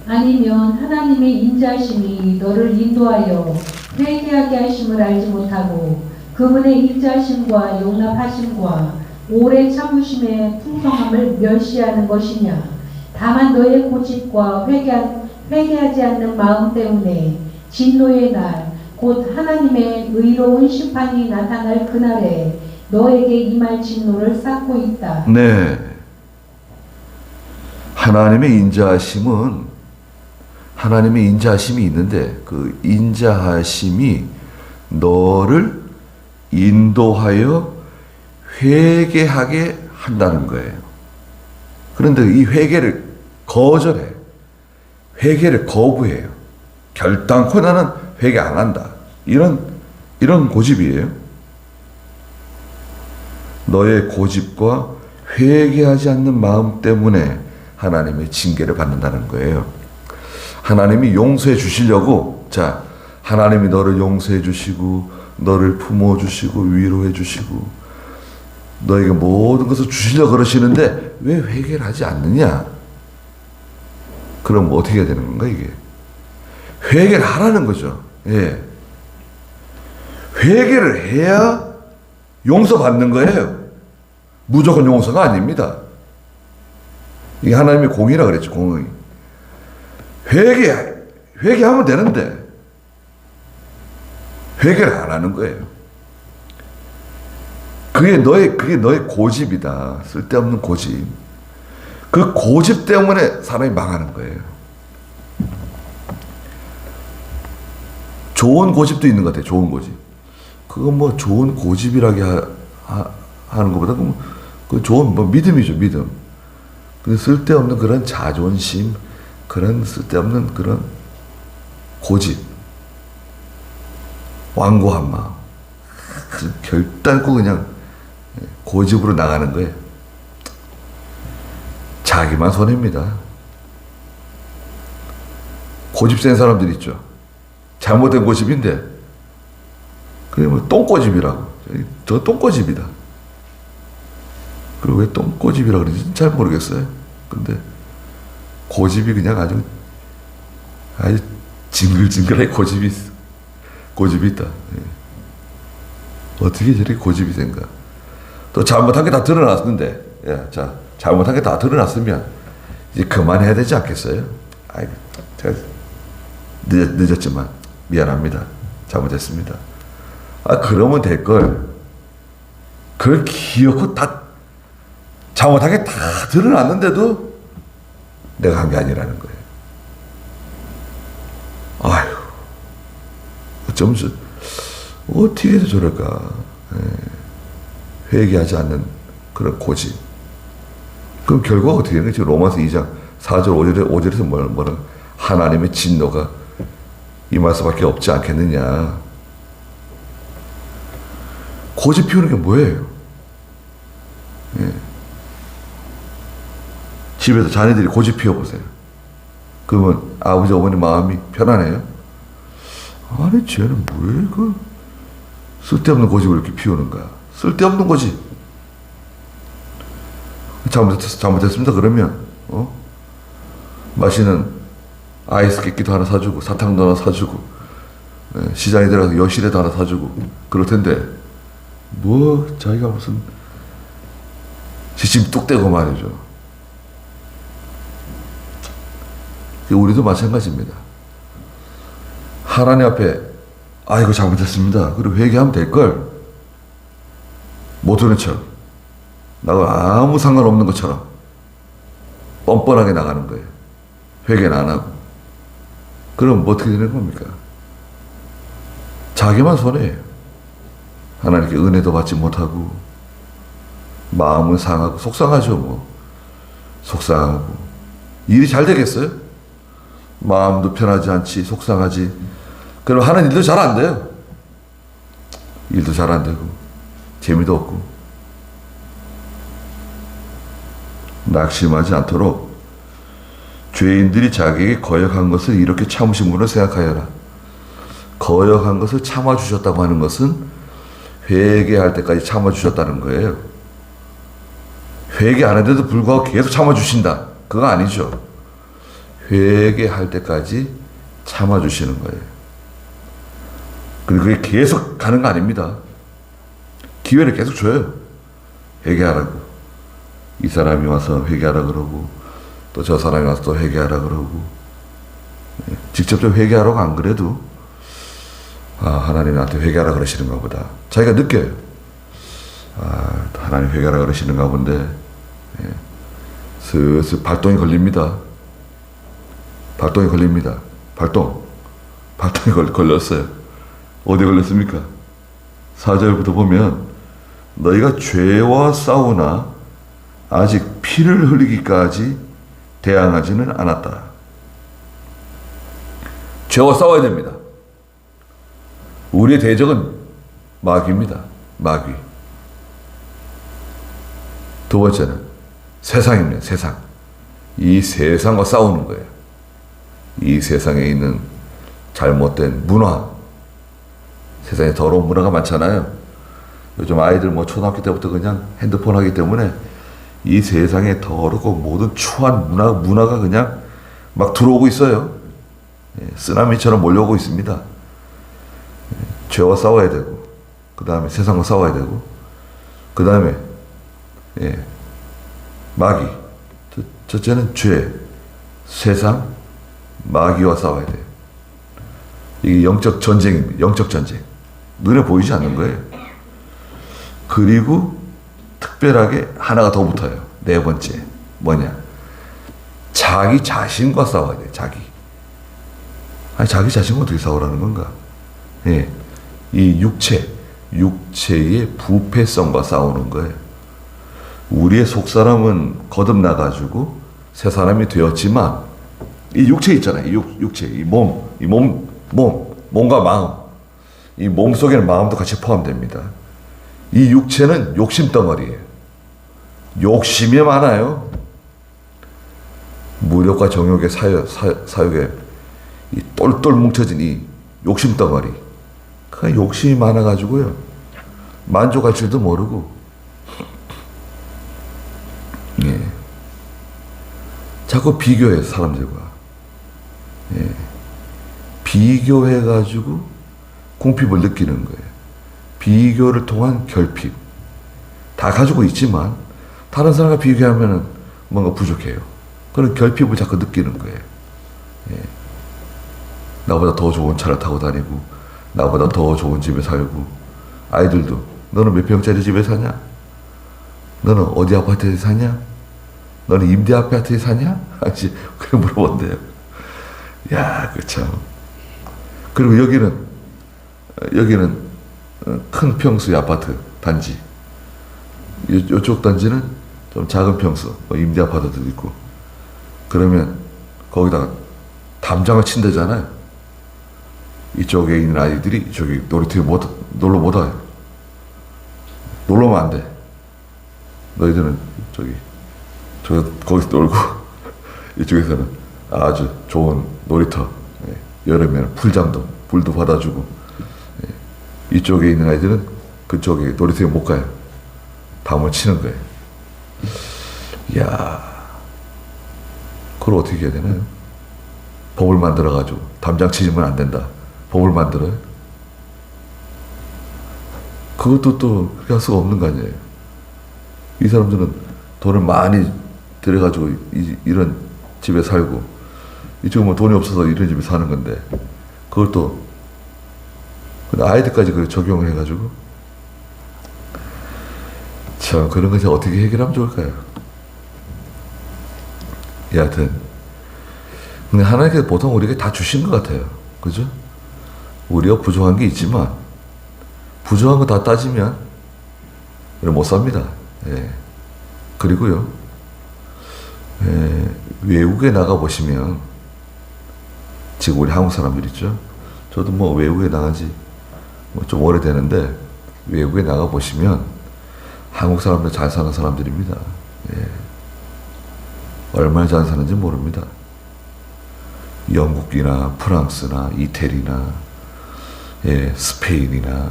아니면 하나님의 인자하심이 너를 인도하여 회개하게 하심을 알지 못하고 그분의 인자하심과 용납하심과 오래 참으심의 풍성함을 멸시하는 것이냐. 다만 너의 고집과 회개하지 않는 마음 때문에 진노의 날, 곧 하나님의 의로운 심판이 나타날 그날에 너에게 임할 진노를 쌓고 있다. 네. 하나님의 인자하심이 있는데 그 인자하심이 너를 인도하여 회개하게 한다는 거예요. 그런데 이 회개를 거절해. 회개를 거부해요. 결단코 나는 회개 안 한다. 이런 고집이에요. 너의 고집과 회개하지 않는 마음 때문에 하나님의 징계를 받는다는 거예요. 하나님이 용서해 주시려고, 자, 하나님이 너를 용서해 주시고, 너를 품어 주시고, 위로해 주시고, 너에게 모든 것을 주시려고 그러시는데, 왜 회개를 하지 않느냐? 그럼 어떻게 해야 되는 건가, 이게? 회개를 하라는 거죠. 예. 회개를 해야 용서받는 거예요. 무조건 용서가 아닙니다. 이게 하나님의 공의라 그랬죠, 공의. 회개하면 되는데, 회개를 안 하는 거예요. 그게 너의 고집이다. 쓸데없는 고집. 그 고집 때문에 사람이 망하는 거예요. 좋은 고집도 있는 것 같아요, 좋은 고집. 그건 뭐 좋은 고집이라게 하는 것보다, 그 좋은, 믿음이죠, 믿음. 근데 쓸데없는 그런 자존심, 그런 쓸데없는 그런 고집, 완고한 마음, 결단코 그냥 고집으로 나가는 거예요. 자기만 손해입니다. 고집 센 사람들 있죠. 잘못된 고집인데, 그게 뭐 똥고집이라고. 저 똥고집이다. 그리고 왜 똥고집이라고 그러는지 잘 모르겠어요. 근데 고집이 그냥 아주 징글징글하게 고집이 있다. 예. 어떻게 저렇게 고집이 된가? 또 잘못한 게 다 드러났는데, 야, 자, 잘못한 게 다 드러났으면 이제 그만해야 되지 않겠어요? 제가 늦었지만 미안합니다. 잘못했습니다. 그러면 될걸. 그걸 기어코 다 잘못한 게 다 드러났는데도 내가 한 게 아니라는 거예요. 아휴, 어떻게 해서 저럴까? 회개하지 않는 그런 고집. 그럼 결과가 어떻게 되는 거지? 로마서 2장 4절 5절에서 뭐라 하나님의 진노가 임할 수밖에 없지 않겠느냐. 고집 피우는 게 뭐예요? 예. 집에서 자녀들이 고집 피워보세요. 그러면 아버지 어머니 마음이 편안해요? 아니 쟤는 왜 그 쓸데없는 고집을 이렇게 피우는가? 쓸데없는 고집. 잘못했습니다 그러면 맛있는 아이스 깨끼도 하나 사주고 사탕도 하나 사주고 시장에 들어가서 여실에도 하나 사주고 그럴 텐데 뭐 자기가 무슨 지침 뚝 떼고 말이죠. 우리도 마찬가지입니다. 하나님 앞에 이거 잘못했습니다. 그리고 회개하면 될걸. 못하는 척. 나가 아무 상관없는 것처럼 뻔뻔하게 나가는 거예요. 회개는 안 하고. 그럼 뭐 어떻게 되는 겁니까? 자기만 손해예요. 하나님께 은혜도 받지 못하고 마음은 상하고 속상하죠 뭐. 속상하고 일이 잘 되겠어요? 마음도 편하지 않지 속상하지. 그럼 하는 일도 잘 안 돼요. 일도 잘 안 되고 재미도 없고. 낙심하지 않도록 죄인들이 자기에게 거역한 것을 이렇게 참으신 분을 생각하여라. 거역한 것을 참아주셨다고 하는 것은 회개할 때까지 참아주셨다는 거예요. 회개 안 했는데도 불구하고 계속 참아주신다. 그거 아니죠. 회개할 때까지 참아주시는 거예요. 그리고 그게 계속 가는 거 아닙니다. 기회를 계속 줘요. 회개하라고. 이 사람이 와서 회개하라 그러고 또 저 사람이 와서 또 회개하라 그러고 직접적으로 회개하라고 안 그래도 하나님 나한테 회개하라 그러시는가 보다. 자기가 느껴요. 하나님 회개하라 그러시는가 본데 슬슬 발동이 걸립니다. 발동이 걸렸어요. 어디 걸렸습니까? 4절부터 보면 너희가 죄와 싸우나 아직 피를 흘리기까지 대항하지는 않았다. 죄와 싸워야 됩니다. 우리의 대적은 마귀입니다. 마귀. 두 번째는 세상입니다. 세상. 이 세상과 싸우는 거예요. 이 세상에 있는 잘못된 문화. 세상에 더러운 문화가 많잖아요. 요즘 아이들 뭐 초등학교 때부터 그냥 핸드폰 하기 때문에 이 세상에 더럽고 모든 추한 문화가 그냥 막 들어오고 있어요. 쓰나미처럼 몰려오고 있습니다. 죄와 싸워야 되고, 그 다음에 세상과 싸워야 되고, 그 다음에 마귀. 첫째는 죄, 세상, 마귀와 싸워야 돼요. 이게 영적 전쟁입니다. 영적 전쟁. 눈에 보이지 않는 거예요. 그리고 특별하게 하나가 더 붙어요. 네 번째. 뭐냐? 자기 자신과 싸워야 돼요. 아니, 자기 자신과 어떻게 싸우라는 건가? 예. 이 육체의 부패성과 싸우는 거예요. 우리의 속사람은 거듭나가지고 새 사람이 되었지만, 이 육체 있잖아요. 이 육체, 몸과 마음. 이 몸 속에는 마음도 같이 포함됩니다. 이 육체는 욕심 덩어리예요. 욕심이 많아요. 무력과 정욕의 사욕에 이 똘똘 뭉쳐진 이 욕심 덩어리. 그 욕심이 많아가지고요. 만족할 줄도 모르고. 예. 자꾸 비교해요, 사람들과. 예. 비교해가지고 궁핍을 느끼는 거예요. 비교를 통한 결핍. 다 가지고 있지만 다른 사람과 비교하면 뭔가 부족해요. 그런 결핍을 자꾸 느끼는 거예요. 예. 나보다 더 좋은 차를 타고 다니고, 나보다 더 좋은 집에 살고, 아이들도 너는 몇 평짜리 집에 사냐? 너는 어디 아파트에 사냐? 너는 임대 아파트에 사냐? 아니, 그래 물어본대요. 야, 그 참. 그리고 여기는 큰 평수의 아파트 단지. 이쪽 단지는 좀 작은 평수, 임대 아파트도 있고. 그러면 거기다가 담장을 친대잖아요. 이쪽에 있는 아이들이 이쪽에 놀이터에 놀러 못 와요. 놀러 오면 안 돼. 너희들은 거기서 놀고 이쪽에서는 아주 좋은 놀이터, 여름에는 불도 받아주고, 이쪽에 있는 아이들은 그쪽에 놀이터에 못 가요. 담을 치는 거예요. 이야, 그걸 어떻게 해야 되나요? 법을 만들어가지고 담장 치지면 안 된다. 법을 만들어요? 그것도 또 그렇게 할 수가 없는 거 아니에요. 이 사람들은 돈을 많이 들여가지고 이런 집에 살고, 이쪽은 뭐 돈이 없어서 이런 집에 사는 건데, 그걸 또 아이들까지 그 적용을 해가지고, 참 그런 것을 어떻게 해결하면 좋을까요? 여하튼 근데 하나님께서 보통 우리에게 다 주신 것 같아요. 그죠? 우리가 부족한 게 있지만 부족한 거 다 따지면 못 삽니다. 예. 그리고요, 외국에 나가 보시면, 지금 우리 한국 사람들 있죠. 저도 뭐 외국에 나간 지 좀 오래되는데, 외국에 나가 보시면 한국 사람들 잘 사는 사람들입니다. 예. 얼마나 잘 사는지 모릅니다. 영국이나 프랑스나 이태리나, 스페인이나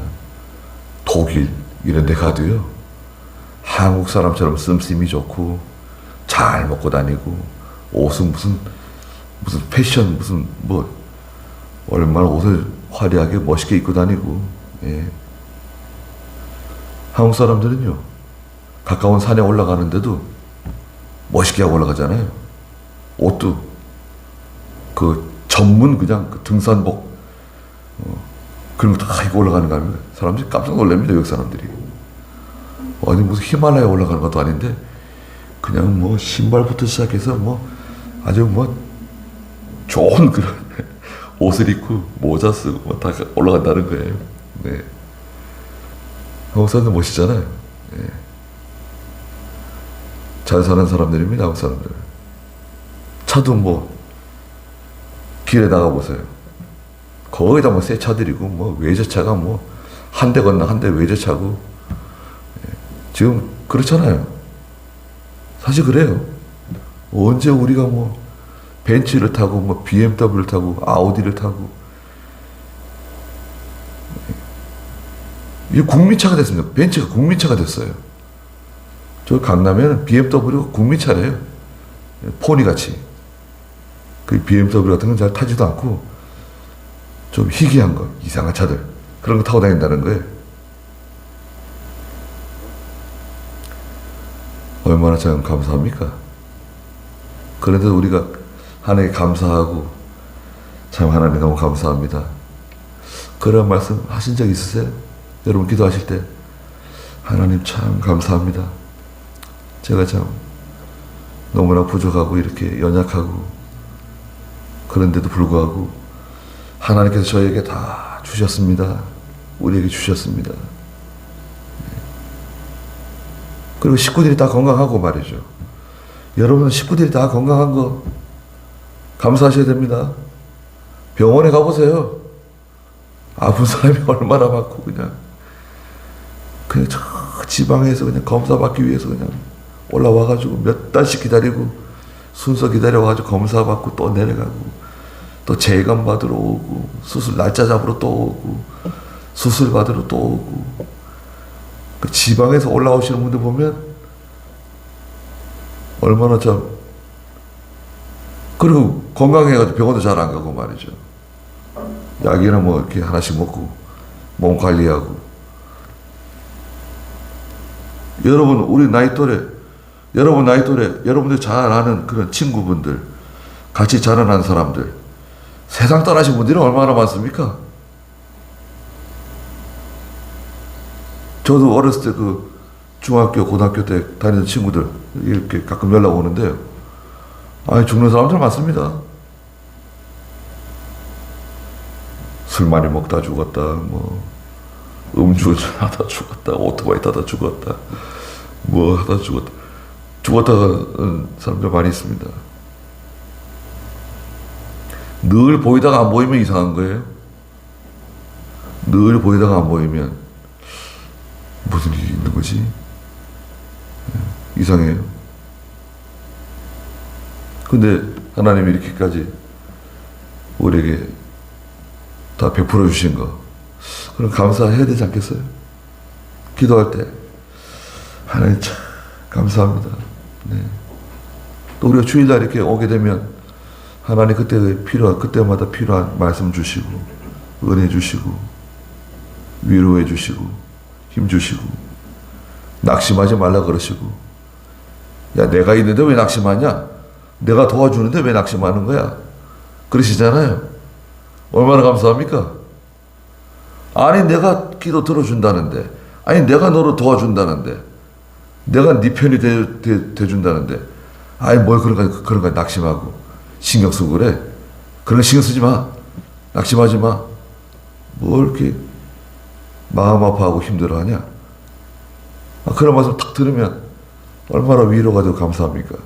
독일 이런 데 가도요, 한국 사람처럼 씀씀이 좋고 잘 먹고 다니고, 옷은 무슨 패션 얼마나 옷을 화려하게 멋있게 입고 다니고. 한국 사람들은요, 가까운 산에 올라가는데도 멋있게 하고 올라가잖아요. 옷도 그 전문 그냥 그 등산복 그런 거 다 입고 올라가는 거 아닙니까? 사람들이 깜짝 놀랍니다, 외국 사람들이. 아니 무슨 히말라야 올라가는 것도 아닌데 그냥 뭐 신발부터 시작해서 뭐 아주 뭐 좋은 그런 옷을 입고 모자 쓰고 뭐 다 올라간다는 거예요. 네. 한국 사람들 멋있잖아요. 네. 잘 사는 사람들입니다, 한국 사람들. 차도 뭐 길에 나가 보세요. 거의 다 뭐 새 차들이고 뭐 외제차가 뭐 한 대 건너 한 대 외제차고. 네. 지금 그렇잖아요. 사실 그래요. 언제 우리가 뭐 벤츠를 타고 뭐 BMW를 타고 아우디를 타고 이게 국민차가 됐습니다. 벤츠가 국민차가 됐어요. 저 강남에는 BMW가 국민차래요. 포니 같이. 그 BMW 같은 건 잘 타지도 않고 좀 희귀한 거, 이상한 차들 그런 거 타고 다닌다는 거예요. 얼마나 참 감사합니까? 그런데도 우리가 하나님께 감사하고 참 하나님 너무 감사합니다. 그런 말씀 하신 적 있으세요? 여러분 기도하실 때 하나님 참 감사합니다. 제가 참 너무나 부족하고 이렇게 연약하고 그런데도 불구하고 하나님께서 저에게 다 주셨습니다. 우리에게 주셨습니다. 그리고 식구들이 다 건강하고 말이죠. 여러분 식구들이 다 건강한 거 감사하셔야 됩니다. 병원에 가보세요. 아픈 사람이 얼마나 많고 그냥 저 지방에서 그냥 검사 받기 위해서 그냥 올라와가지고 몇 달씩 기다리고 순서 기다려가지고 검사 받고 또 내려가고 또 재검 받으러 오고 수술 날짜 잡으러 또 오고 수술 받으러 또 오고 그 지방에서 올라오시는 분들 보면 얼마나 참 그리고 건강해가지고 병원도 잘 안 가고 말이죠. 약이나 뭐 이렇게 하나씩 먹고 몸 관리하고 여러분 우리 나이 또래 여러분 나이 또래 여러분들 잘 아는 그런 친구분들 같이 자라난 사람들 세상 떠나신 분들이 얼마나 많습니까? 저도 어렸을 때 그 중학교 고등학교 때 다니던 친구들 이렇게 가끔 연락 오는데요. 아니 죽는 사람들 많습니다. 술 많이 먹다 죽었다, 뭐 음주운전 하다 죽었다, 오토바이 타다 죽었다, 뭐 하다 죽었다, 죽었다가 사람들 많이 있습니다. 늘 보이다가 안 보이면 이상한 거예요. 늘 보이다가 안 보이면 무슨 일이 있는 거지? 이상해요. 근데 하나님이 이렇게까지 우리에게 다 베풀어 주신 거 그럼 감사해야 되지 않겠어요? 기도할 때 하나님 참 감사합니다. 네. 또 우리가 주일날 이렇게 오게 되면 하나님 그때마다 필요한 말씀 주시고 은혜 주시고 위로해 주시고 힘 주시고 낙심하지 말라 그러시고 야 내가 있는데 왜 낙심하냐? 내가 도와주는데 왜 낙심하는 거야? 그러시잖아요. 얼마나 감사합니까? 아니 내가 기도 들어준다는데 아니 내가 너를 도와준다는데 내가 네 편이 돼준다는데 아니 뭘 그런 거 낙심하고 신경 쓰고 그래? 그런 거 신경 쓰지 마. 낙심하지 마. 뭘 이렇게 마음 아파하고 힘들어하냐? 그런 말씀 탁 들으면 얼마나 위로가 되고 감사합니까?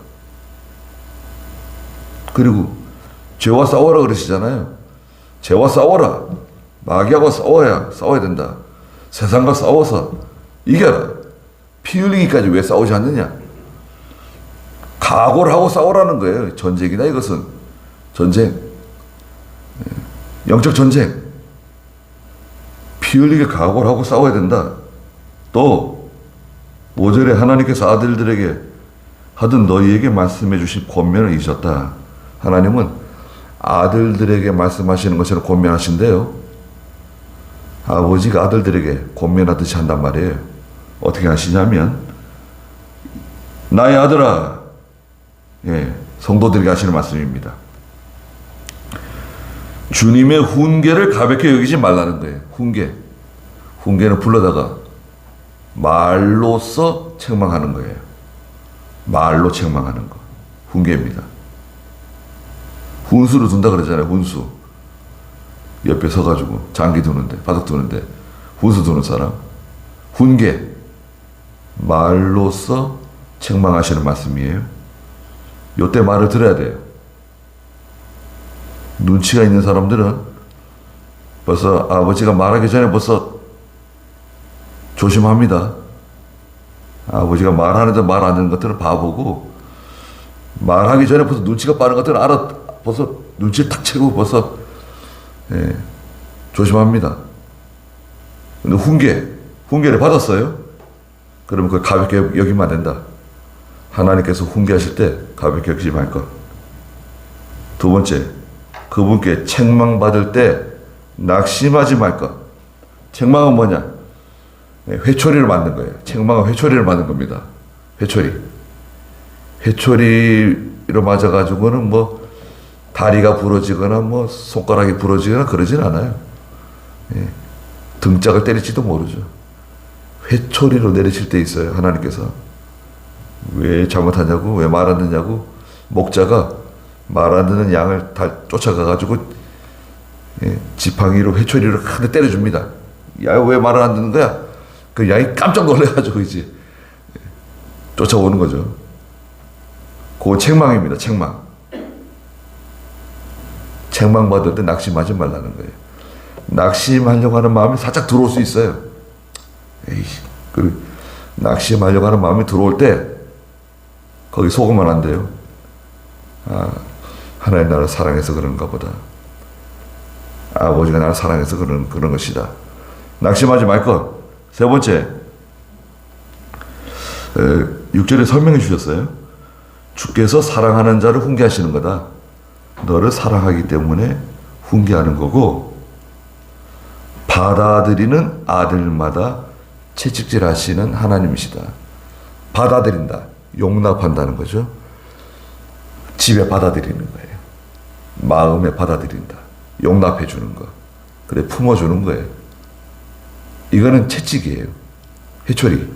그리고 죄와 싸워라 그러시잖아요. 죄와 싸워라. 마귀하고 싸워야 된다. 세상과 싸워서 이겨라. 피 흘리기까지 왜 싸우지 않느냐? 각오를 하고 싸우라는 거예요. 전쟁이다 이것은. 전쟁. 영적 전쟁. 피 흘리게 각오를 하고 싸워야 된다. 또 5절에 하나님께서 아들들에게 하던 너희에게 말씀해 주신 권면을 잊었다. 하나님은 아들들에게 말씀하시는 것처럼 권면하신대요. 아버지가 아들들에게 권면하듯이 한단 말이에요. 어떻게 하시냐면 나의 아들아, 성도들에게 하시는 말씀입니다. 주님의 훈계를 가볍게 여기지 말라는 거예요. 훈계는 불러다가 말로써 책망하는 거예요. 말로 책망하는 거. 훈계입니다. 훈수로 둔다 그러잖아요. 훈수. 옆에 서가지고 장기 두는데, 바닥 두는데 훈수 두는 사람. 훈계, 말로써 책망하시는 말씀이에요. 요때 말을 들어야 돼요. 눈치가 있는 사람들은 벌써 아버지가 말하기 전에 벌써 조심합니다. 아버지가 말하는데 말 안 듣는 것들은 바보고, 말하기 전에 벌써 눈치가 빠른 것들은 벌써 눈치를 탁 채고 벌써 조심합니다. 근데 훈계를 받았어요? 그러면 그걸 가볍게 여기면 안 된다. 하나님께서 훈계하실 때 가볍게 여기지 말 것. 두 번째, 그분께 책망받을 때 낙심하지 말 것. 책망은 뭐냐? 회초리를 만든 거예요. 책망은 회초리를 만든 겁니다. 회초리로 맞아가지고는 뭐 다리가 부러지거나 뭐 손가락이 부러지거나 그러진 않아요. 등짝을 때릴지도 모르죠. 회초리로 내리실 때 있어요. 하나님께서 왜 잘못하냐고, 왜 말 안 듣냐고, 목자가 말 안 듣는 양을 다 쫓아가가지고 지팡이로 회초리로 한 대 때려줍니다. 야, 왜 말을 안 듣는 거야? 그 양이 깜짝 놀래가지고 이제 쫓아오는 거죠. 그건 책망입니다. 책망 받을 때 낙심하지 말라는 거예요. 낙심하려고 하는 마음이 살짝 들어올 수 있어요. 낙심하려고 하는 마음이 들어올 때 거기 속으면 안 돼요. 하나님 나를 사랑해서 그런가 보다. 아버지가 나를 사랑해서 그런 것이다. 낙심하지 말 것. 세 번째, 6절에 설명해 주셨어요. 주께서 사랑하는 자를 훈계하시는 거다. 너를 사랑하기 때문에 훈계하는 거고, 받아들이는 아들마다 채찍질하시는 하나님이시다. 받아들인다. 용납한다는 거죠. 집에 받아들이는 거예요. 마음에 받아들인다. 용납해 주는 거. 그래, 품어주는 거예요. 이거는 채찍이에요. 회초리.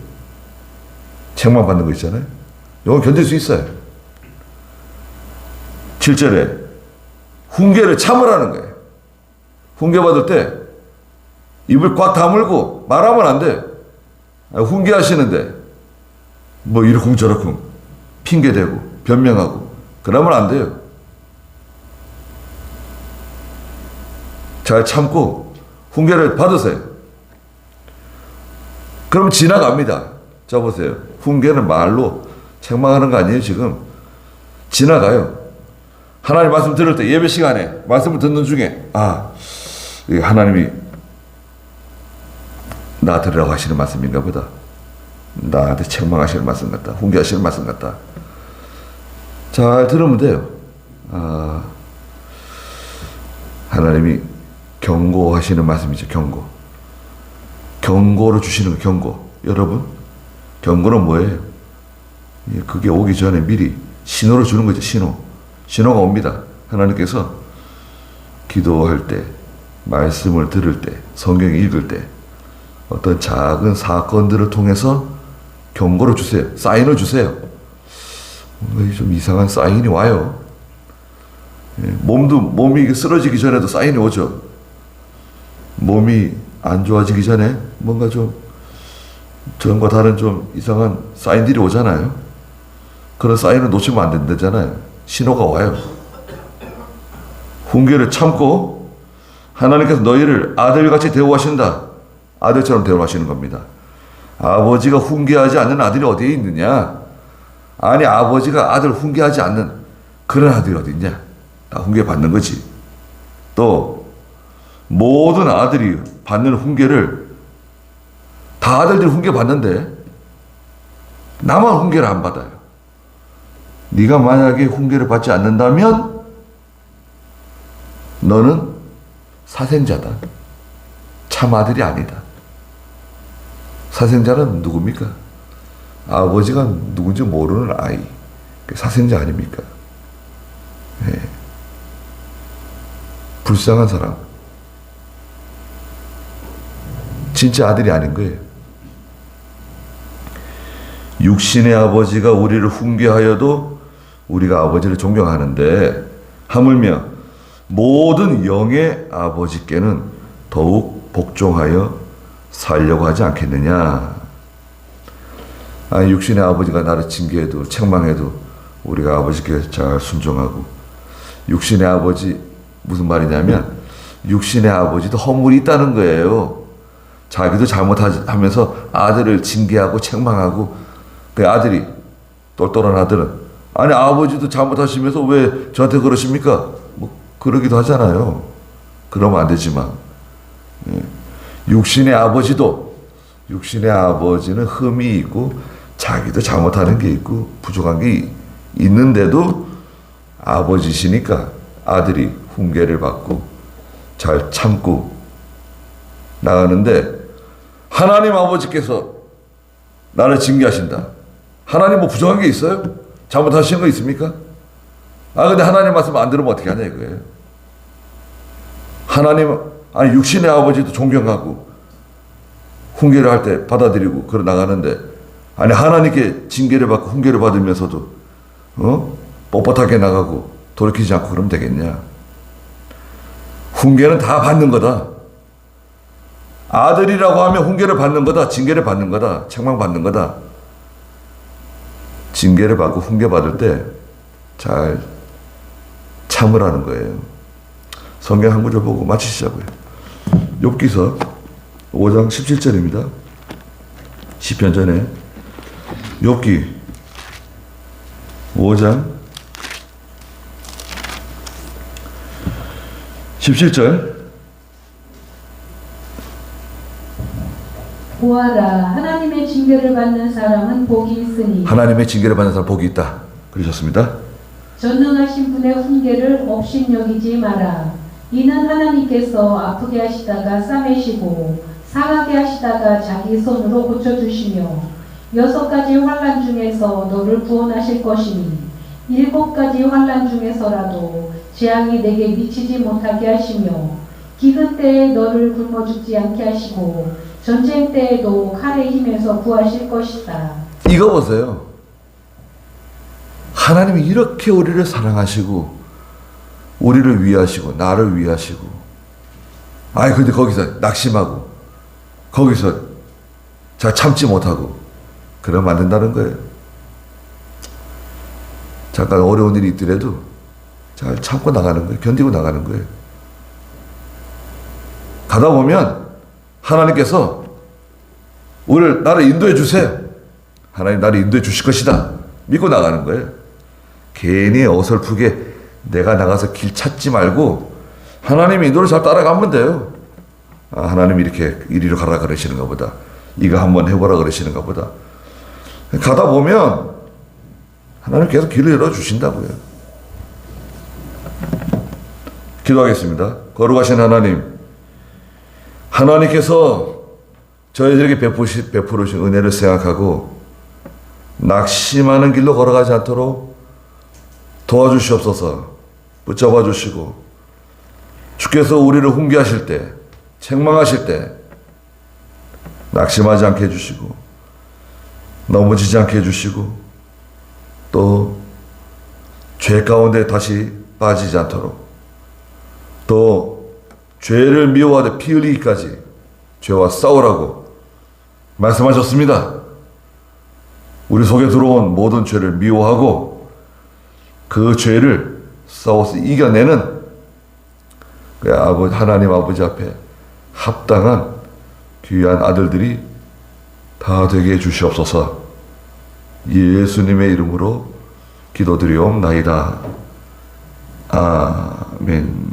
책만 받는 거 있잖아요. 이건 견딜 수 있어요. 7절에 훈계를 참으라는 거예요. 훈계 받을 때 입을 꽉 다물고 말하면 안 돼. 훈계하시는데 뭐 이러쿵 저러쿵 핑계대고 변명하고 그러면 안 돼요. 잘 참고 훈계를 받으세요. 그럼 지나갑니다. 자 보세요. 훈계는 말로 책망하는 거 아니에요. 지금 지나가요. 하나님 말씀 들을 때 예배 시간에 말씀을 듣는 중에 하나님이 나 들으라고 하시는 말씀인가 보다. 나한테 책망하시는 말씀 같다. 훈계하시는 말씀 같다. 잘 들으면 돼요. 하나님이 경고하시는 말씀이죠. 경고를 주시는 거. 경고. 여러분, 경고는 뭐예요? 그게 오기 전에 미리 신호를 주는 거죠. 신호가 옵니다. 하나님께서 기도할 때, 말씀을 들을 때, 성경 읽을 때 어떤 작은 사건들을 통해서 경고를 주세요. 사인을 주세요. 좀 이상한 사인이 와요. 몸이 쓰러지기 전에도 사인이 오죠. 몸이 안 좋아지기 전에 뭔가 좀 전과 다른 좀 이상한 사인들이 오잖아요. 그런 사인을 놓치면 안 된다잖아요. 신호가 와요. 훈계를 참고 하나님께서 너희를 아들같이 대우하신다. 아들처럼 대우하시는 겁니다. 아버지가 훈계하지 않는 아들이 어디에 있느냐? 아니, 아버지가 아들 훈계하지 않는 그런 아들이 어디 있냐? 다 훈계 받는 거지. 또 모든 아들이 받는 훈계를 다 아들들이 훈계 받는데 나만 훈계를 안 받아요. 네가 만약에 훈계를 받지 않는다면 너는 사생자다. 참 아들이 아니다. 사생자는 누굽니까? 아버지가 누군지 모르는 아이. 사생자 아닙니까? 불쌍한 사람. 진짜 아들이 아닌 거예요. 육신의 아버지가 우리를 훈계하여도 우리가 아버지를 존경하는데 하물며 모든 영의 아버지께는 더욱 복종하여 살려고 하지 않겠느냐. 아니, 육신의 아버지가 나를 징계해도 책망해도 우리가 아버지께 잘 순종하고, 육신의 아버지 무슨 말이냐면 육신의 아버지도 허물이 있다는 거예요. 자기도 잘못하면서 아들을 징계하고 책망하고, 그 아들이 똘똘한 아들은 아니 아버지도 잘못하시면서 왜 저한테 그러십니까? 뭐 그러기도 하잖아요. 그러면 안 되지만 육신의 아버지는 흠이 있고 자기도 잘못하는 게 있고 부족한 게 있는데도 아버지시니까 아들이 훈계를 받고 잘 참고 나가는데, 하나님 아버지께서 나를 징계하신다. 하나님 뭐 부족한 게 있어요? 잘못하신 거 있습니까? 근데 하나님 말씀 안 들으면 어떻게 하냐 이거예요. 아니 육신의 아버지도 존경하고 훈계를 할 때 받아들이고 그러 나가는데, 아니 하나님께 징계를 받고 훈계를 받으면서도 뻣뻣하게 나가고 돌이키지 않고 그러면 되겠냐. 훈계는 다 받는 거다. 아들이라고 하면 훈계를 받는 거다. 징계를 받는 거다. 책망 받는 거다. 징계를 받고 훈계 받을 때 잘 참으라는 거예요. 성경 한 구절 보고 마치시자고요. 욥기서 5장 17절입니다. 시편 전에 욥기 5장 17절. 보아라, 하나님의 징계를 받는 사람은 복이 있으니 하나님의 징계를 받는 사람 복이 있다. 그러셨습니다. 전능하신 분의 훈계를 업신여기지 마라. 이는 하나님께서 아프게 하시다가 싸매시고 상하게 하시다가 자기 손으로 고쳐주시며 6가지 환난 중에서 너를 구원하실 것이니 7가지 환난 중에서라도 재앙이 내게 미치지 못하게 하시며 기근 때에 너를 굶어 죽지 않게 하시고 전쟁 때에도 칼의 힘에서 구하실 것이다. 이거 보세요. 하나님이 이렇게 우리를 사랑하시고 우리를 위하시고 나를 위하시고, 근데 거기서 낙심하고 거기서 잘 참지 못하고 그러면 안 된다는 거예요. 잠깐 어려운 일이 있더라도 잘 참고 나가는 거예요. 견디고 나가는 거예요. 가다 보면 하나님께서 나를 인도해 주세요. 하나님 나를 인도해 주실 것이다. 믿고 나가는 거예요. 괜히 어설프게 내가 나가서 길 찾지 말고 하나님 인도를 잘 따라가면 돼요. 하나님 이렇게 이리로 가라 그러시는가 보다. 이거 한번 해보라 그러시는가 보다. 가다 보면 하나님 계속 길을 열어주신다고요. 기도하겠습니다. 거룩하신 하나님께서 저희들에게 베푸신 은혜를 생각하고 낙심하는 길로 걸어가지 않도록 도와주시옵소서. 붙잡아 주시고 주께서 우리를 훈계하실 때, 책망하실 때 낙심하지 않게 해주시고 넘어지지 않게 해주시고 또 죄 가운데 다시 빠지지 않도록, 또 죄를 미워하되 피 흘리기까지 죄와 싸우라고 말씀하셨습니다. 우리 속에 들어온 모든 죄를 미워하고 그 죄를 싸워서 이겨내는 하나님 아버지 앞에 합당한 귀한 아들들이 다 되게 해주시옵소서. 예수님의 이름으로 기도드리옵나이다. 아멘.